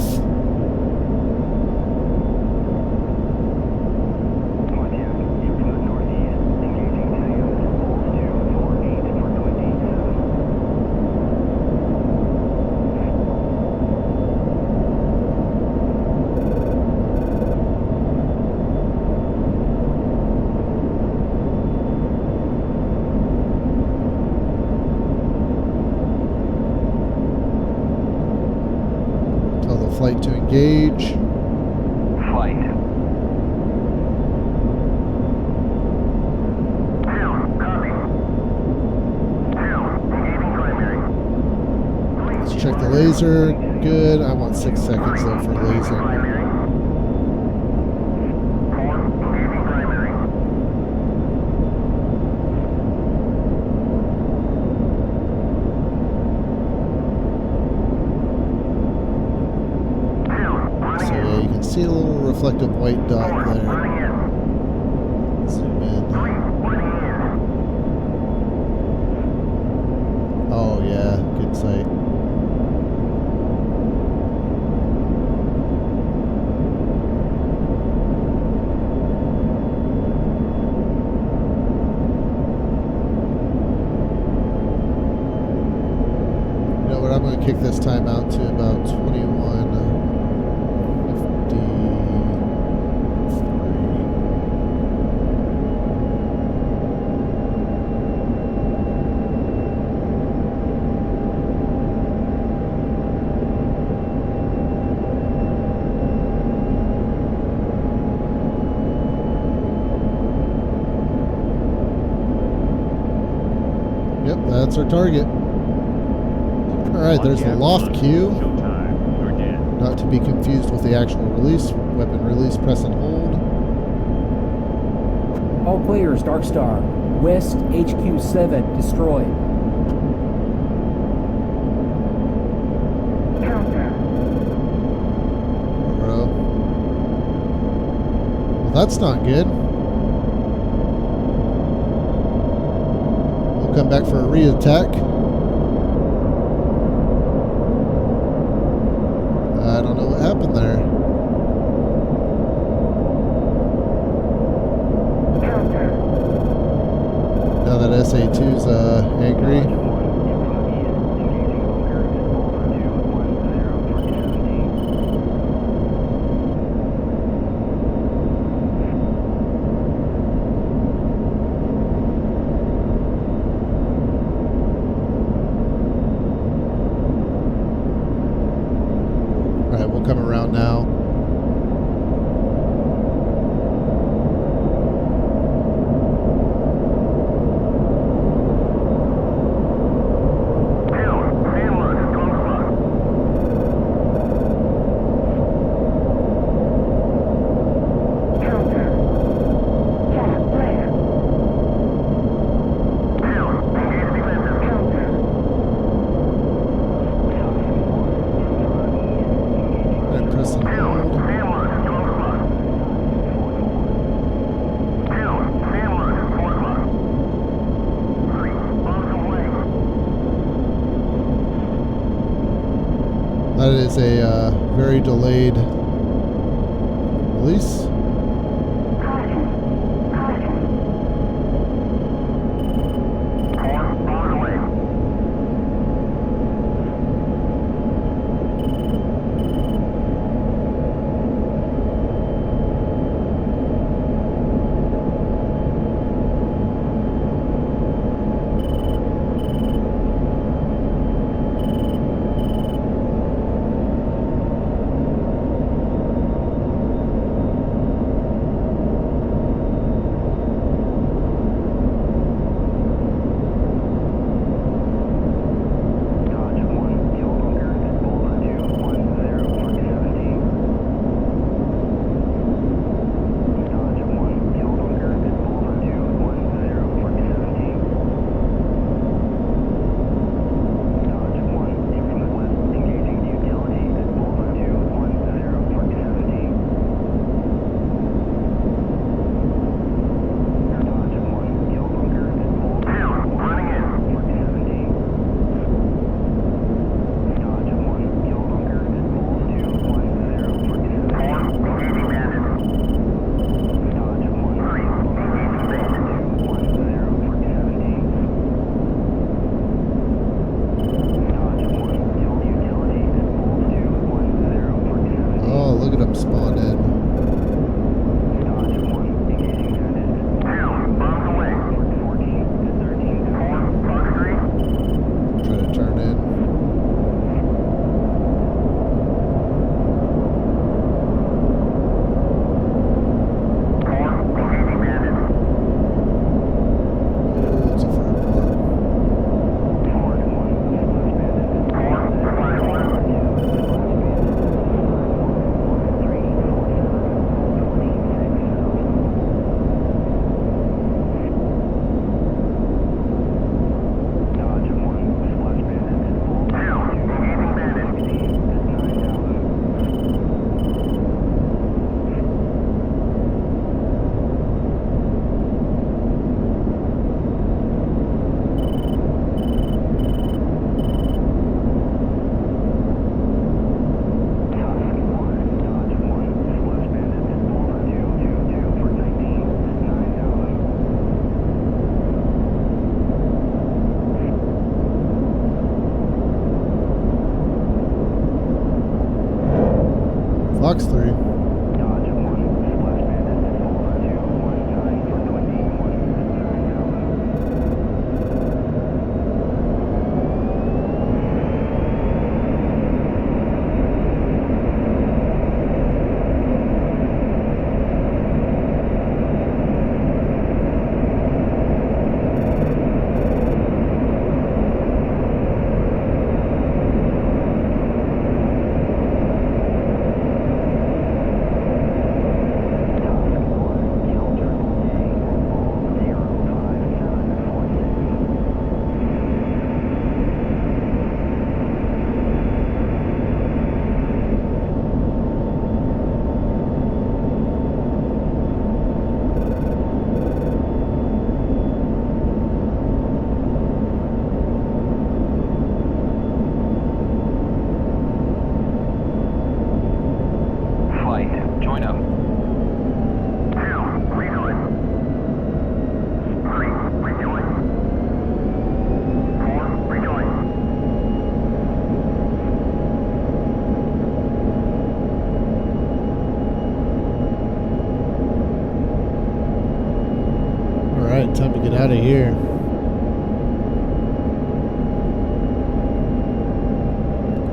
Flight to engage. Flight. Down, copy. Down, engaging primary. Let's check the laser. Good. I want 6 seconds though for laser. Primary. 4, engaging primary. So yeah, you can see a little reflective white dot 4, there. running in. Zoom in. 3, running in. Oh yeah, good sight. You know what? I'm going to kick this time out to about 21. Yep, that's our target. Alright, there's the loft cue. Not to be confused with the actual release. Weapon release, press and hold. All players, Dark Star. West HQ7 destroyed. Well, that's not good. come back for a re-attack. I don't know what happened there. Now that SA2's angry. All right, we'll come around now. Press and hold. That is a very delayed release. Look at them spawn in. Try to turn in. It's a fireball. Fox 3. out of here.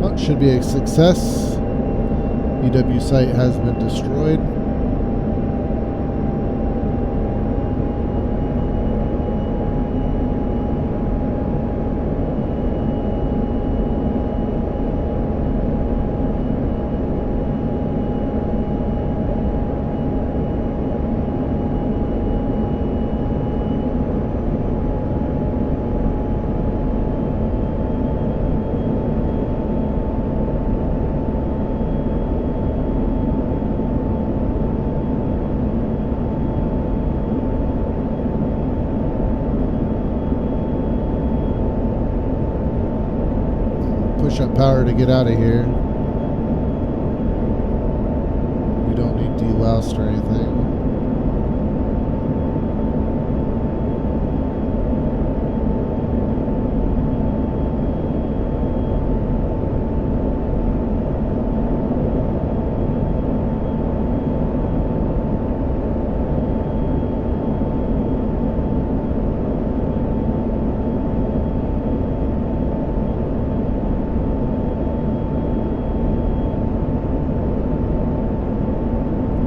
Well, it should be a success. EW site has been destroyed. Push up power to get out of here. We don't need deloused or anything.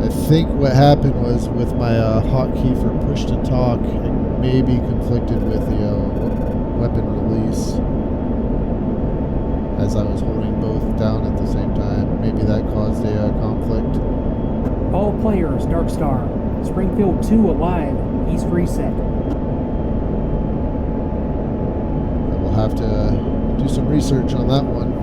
I think what happened was with my hotkey for push to talk, it maybe conflicted with the weapon release as I was holding both down at the same time. Maybe that caused a conflict. All players, Dark Star. Springfield 2 alive. East reset. We'll have to do some research on that one.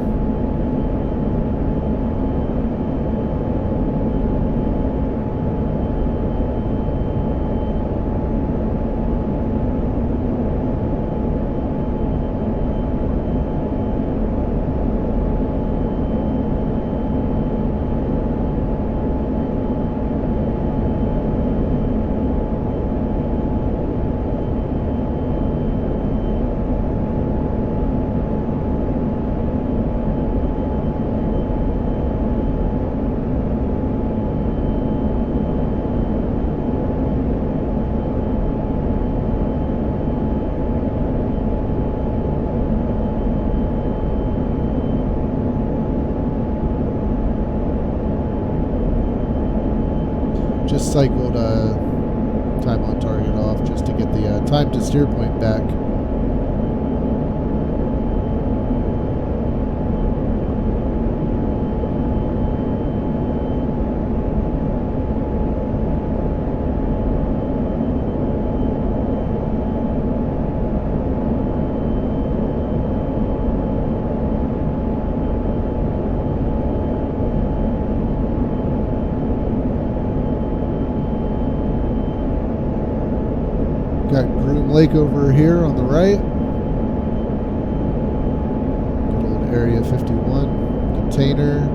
Just cycled time on target off just to get the time to steer point back. Got Groom Lake over here on the right. Good old Area 51 container.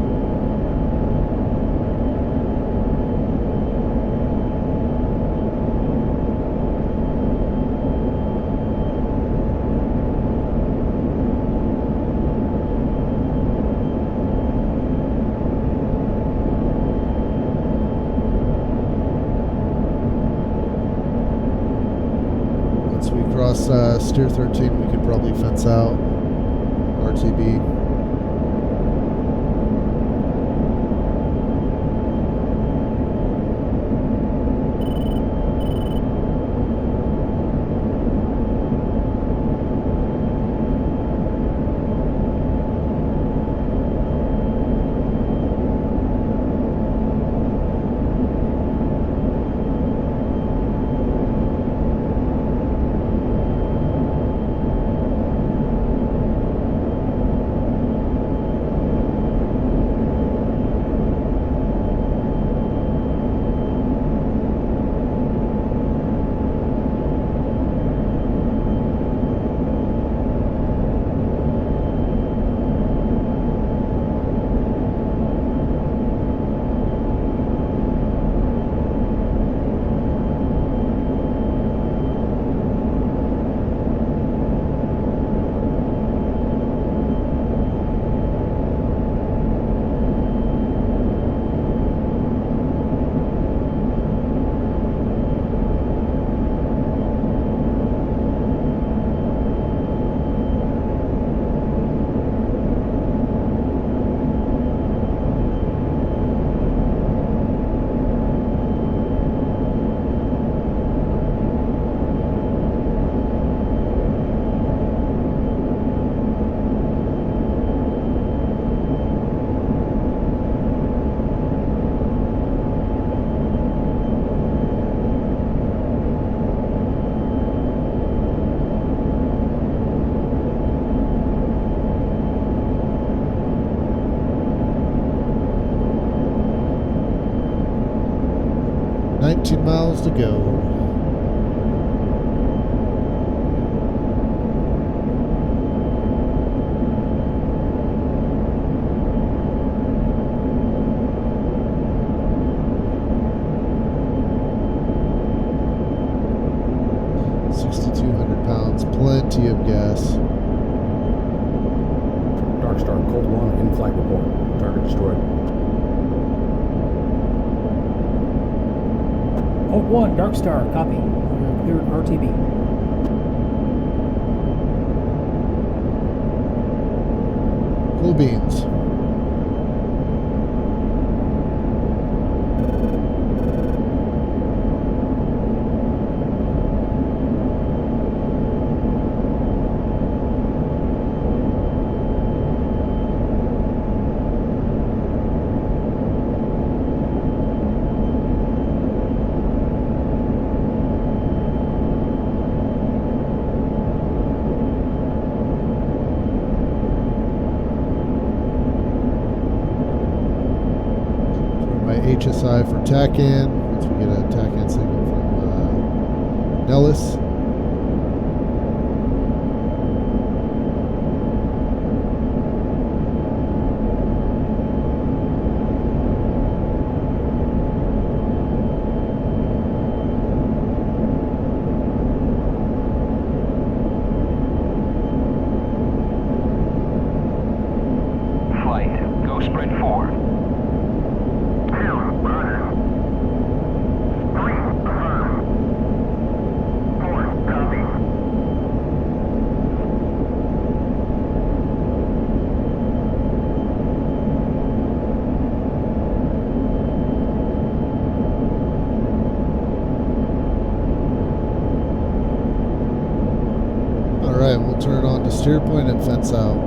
Cross Steer 13, we could probably fence out RTB. 19 miles to go. Plenty of gas. Dark Star, Colt 1, in-flight report. Target destroyed. Colt 1, Dark Star, copy. You're cleared RTB. Cool beans. HSI for TACAN, once we get a TACAN signal from Nellis. Flight, go spread 4. Alright, we'll turn it on to steer point and fence out.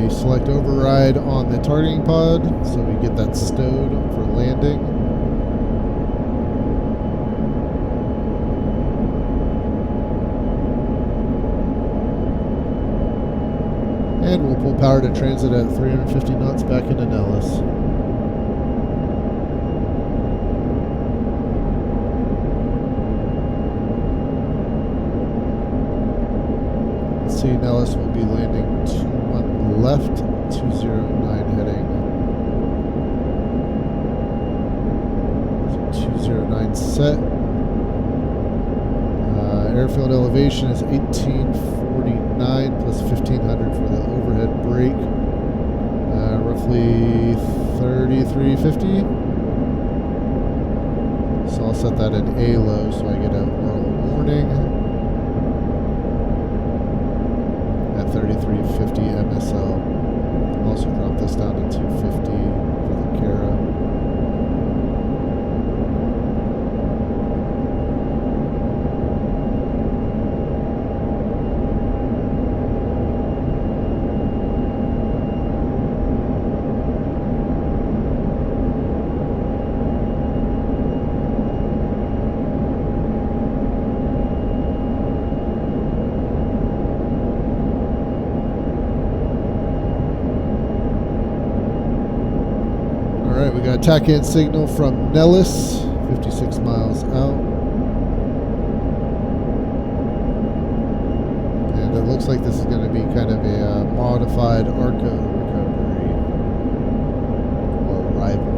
Select override on the targeting pod so we get that stowed for landing. And we'll pull power to transit at 350 knots back into Nellis. Let's see, Nellis will be landing 2-1 left, 209 heading. So 209 set. Airfield elevation is 1849 plus 1500 for the overhead brake. Roughly 3350. So I'll set that in A low so I get a little warning. At 3350 MSL. Also drop this down to 250 for the Kara. Alright, we got a TACAN signal from Nellis, 56 miles out. And it looks like this is going to be kind of a modified ARCO recovery or arrival.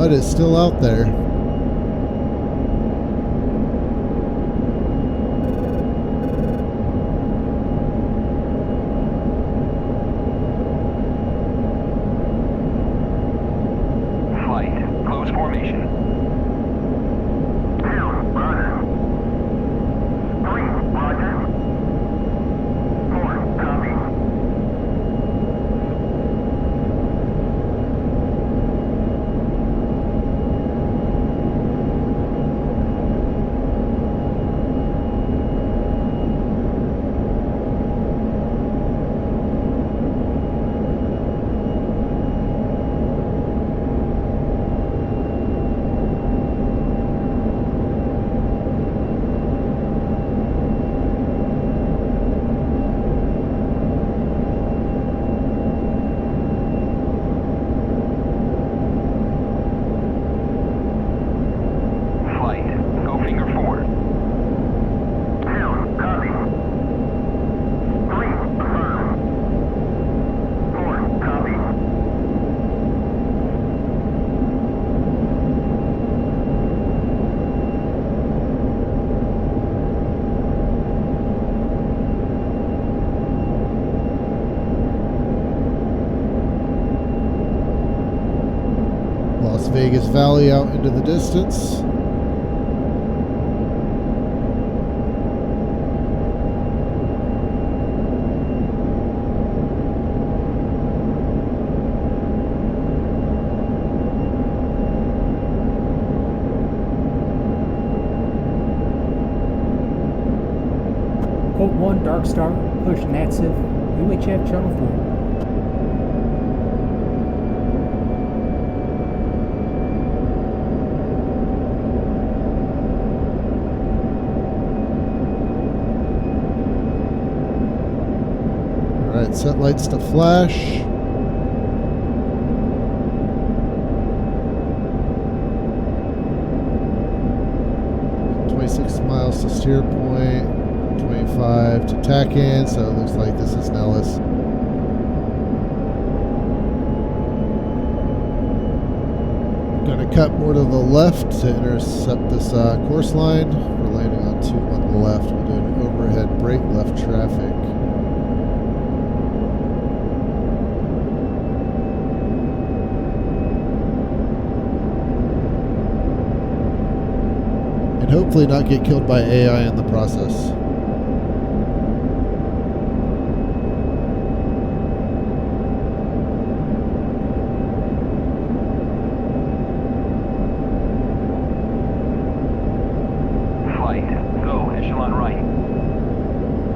mud is still out there. Flight, close formation. 2, roger. 3, roger. 4, copy. Las Vegas Valley out into the distance. Colt 1, Dark Star, push NATSIF, UHF Channel 4. Alright, set lights to flash. Miles to steer point, 25 to tack in, so it looks like this is Nellis. Gonna cut more to the left to intercept this course line. We're landing on 2 on the left. We'll do an overhead brake left traffic. And hopefully not get killed by AI in the process. Flight, go, echelon right.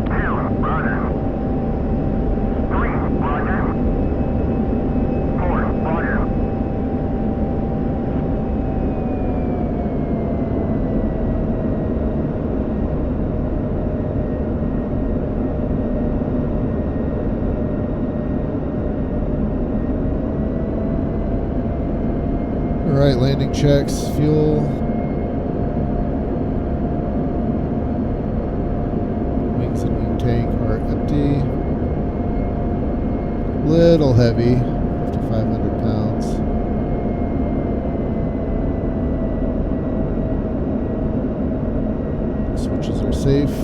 2, roger. 3, roger. 4, roger. Alright, landing checks, fuel. Wings and wing tank are empty. Little heavy, 5,500 pounds. Switches are safe.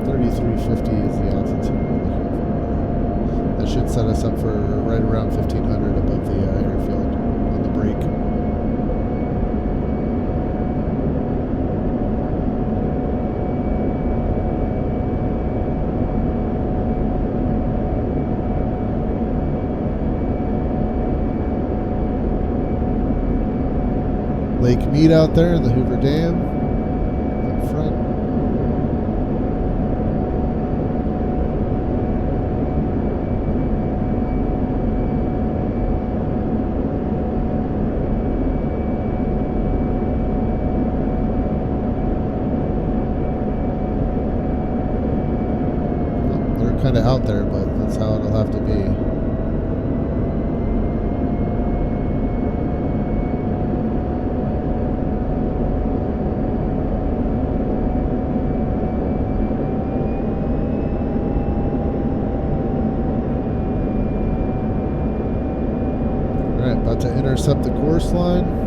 .350 is the altitude we're looking for. That should set us up for right around 1,500 above the airfield on the brake. Lake Mead out there in the Hoover Dam up front. They're kind of out there, but that's how it'll have to be. pace up the course line.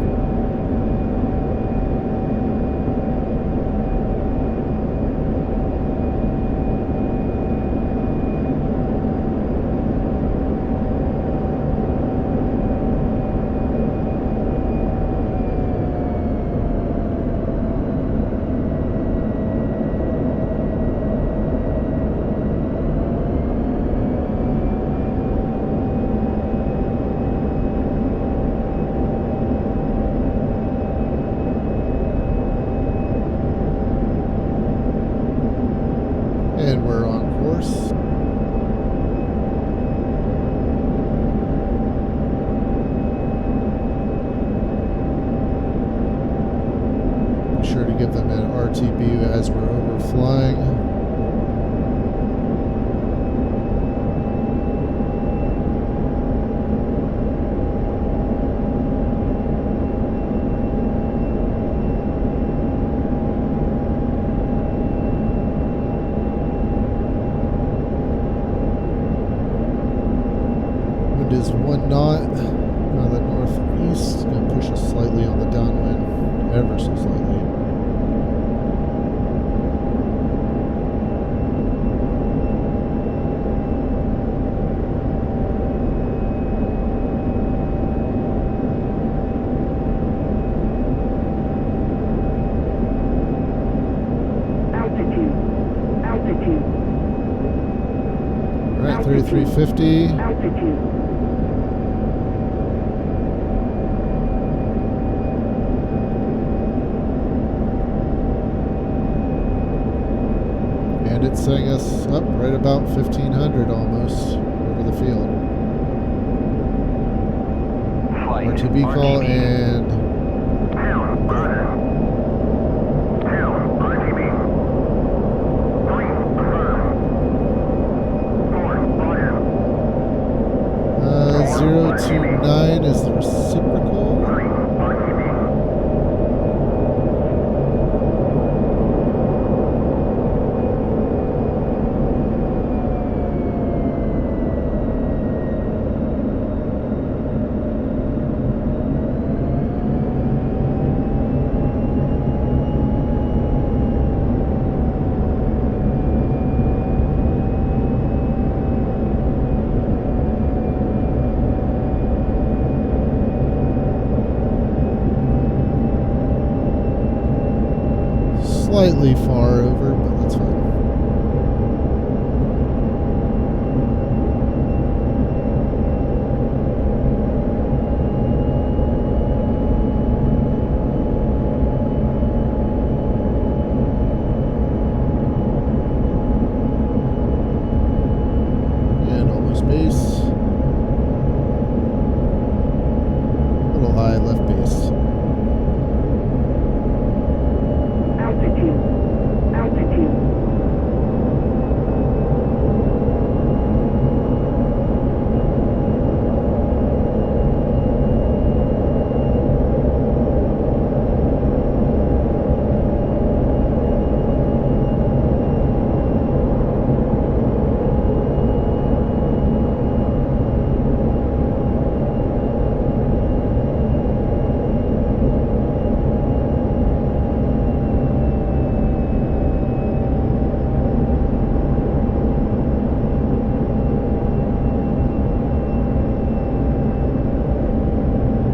And we're on course. Be sure to give them an RTB as we're overflying. Wind is 1 knot out of the northeast. It's going to push us slightly on the downwind, ever so slightly. Altitude. Altitude. All right, 3350. Altitude. And it's setting us up right about 1500 almost over the field. Flight. RTB call and Two, roger. 2, RTB. 3, affirm. 4, roger. 029 is the reciprocal. 3, RTB. Slightly far over, but that's fine. And almost base. A little high left base. Altitude. Altitude.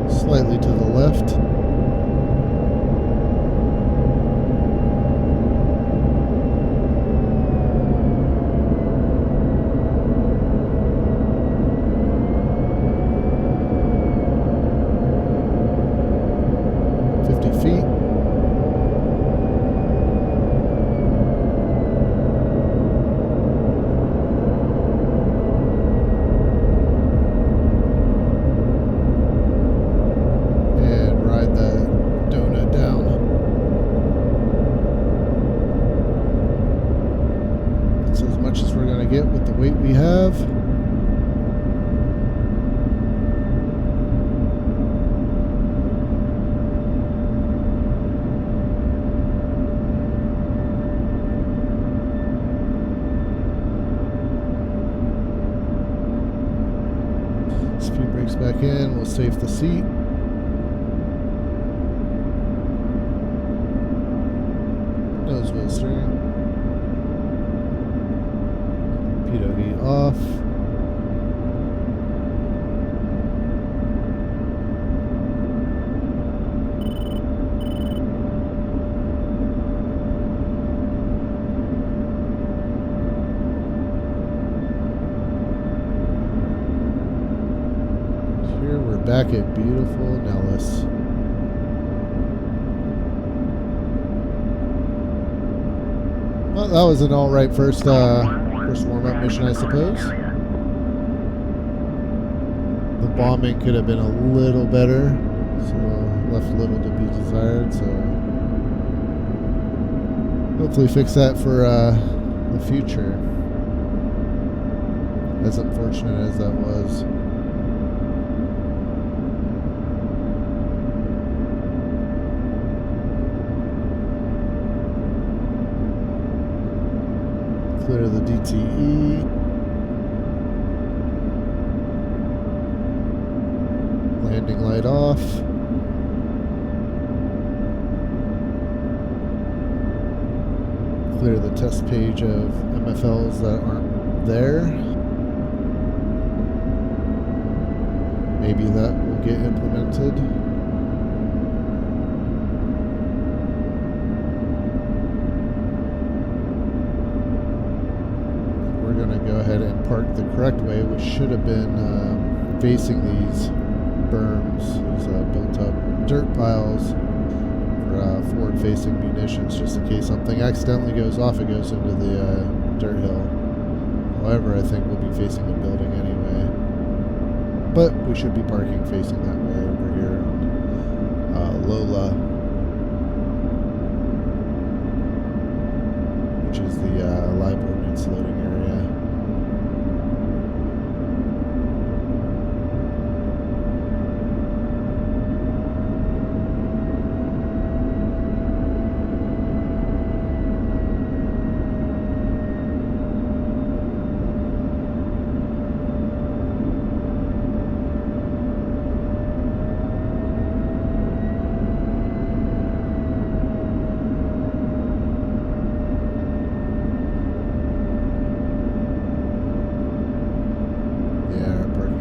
Slightly to the left. Feet. And ride that donut down. That's as much as we're going to get with the weight we have. Speed brakes back in, we'll save the seat. off. Here we're back at beautiful Nellis. Well, that was an alright first warm-up mission, I suppose. The bombing could have been a little better, so left little to be desired, so hopefully fix that for the future. As unfortunate as that was. Clear the DTE. Landing light off. Clear the test page of MFLs that aren't there. Maybe that will get implemented. We're going to go ahead and park the correct way, which should have been facing these berms, these built-up dirt piles for forward-facing munitions, just in case something accidentally goes off. It goes into the dirt hill. However, I think we'll be facing a building anyway. But we should be parking facing that way over here on Lola, which is the live ordnance loading area.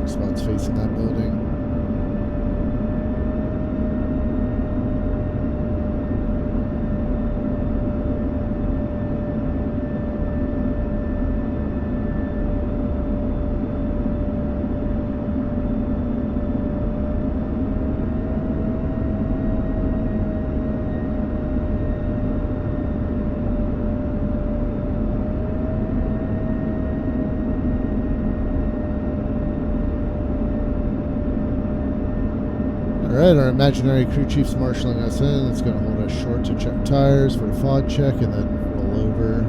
Spots facing that building. Alright, our imaginary crew chief's marshalling us in. It's going to hold us short to check tires for a fog check and then roll over.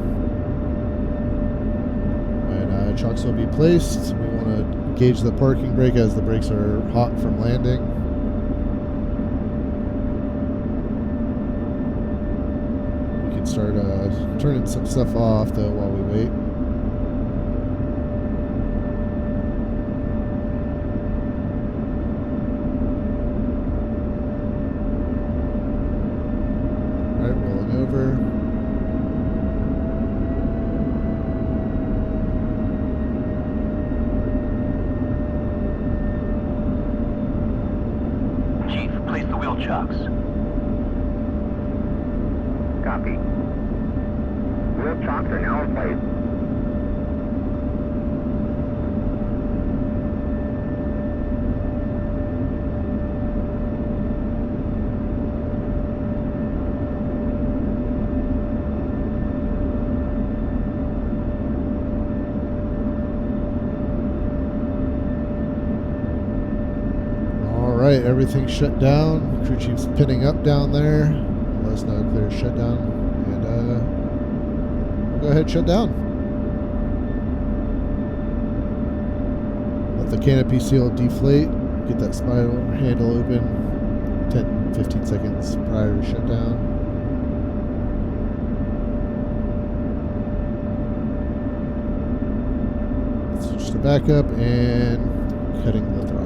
When trucks will be placed, we want to gauge the parking brake as the brakes are hot from landing. We can start turning some stuff off though while we wait. Over. Chief, place the wheel chocks. Copy. Wheel chocks are now in place. Alright, everything's shut down. Crew chief's pinning up down there. Let us know clear shutdown. And we'll go ahead and shut down. Let the canopy seal deflate. Get that spiral handle open 10-15 seconds prior to shutdown. Switch to backup and cutting the throttle.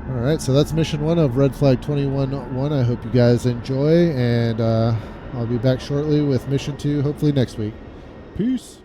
All right, so that's mission 1 of Red Flag 21-1. I hope you guys enjoy, and I'll be back shortly with mission 2, hopefully next week. Peace.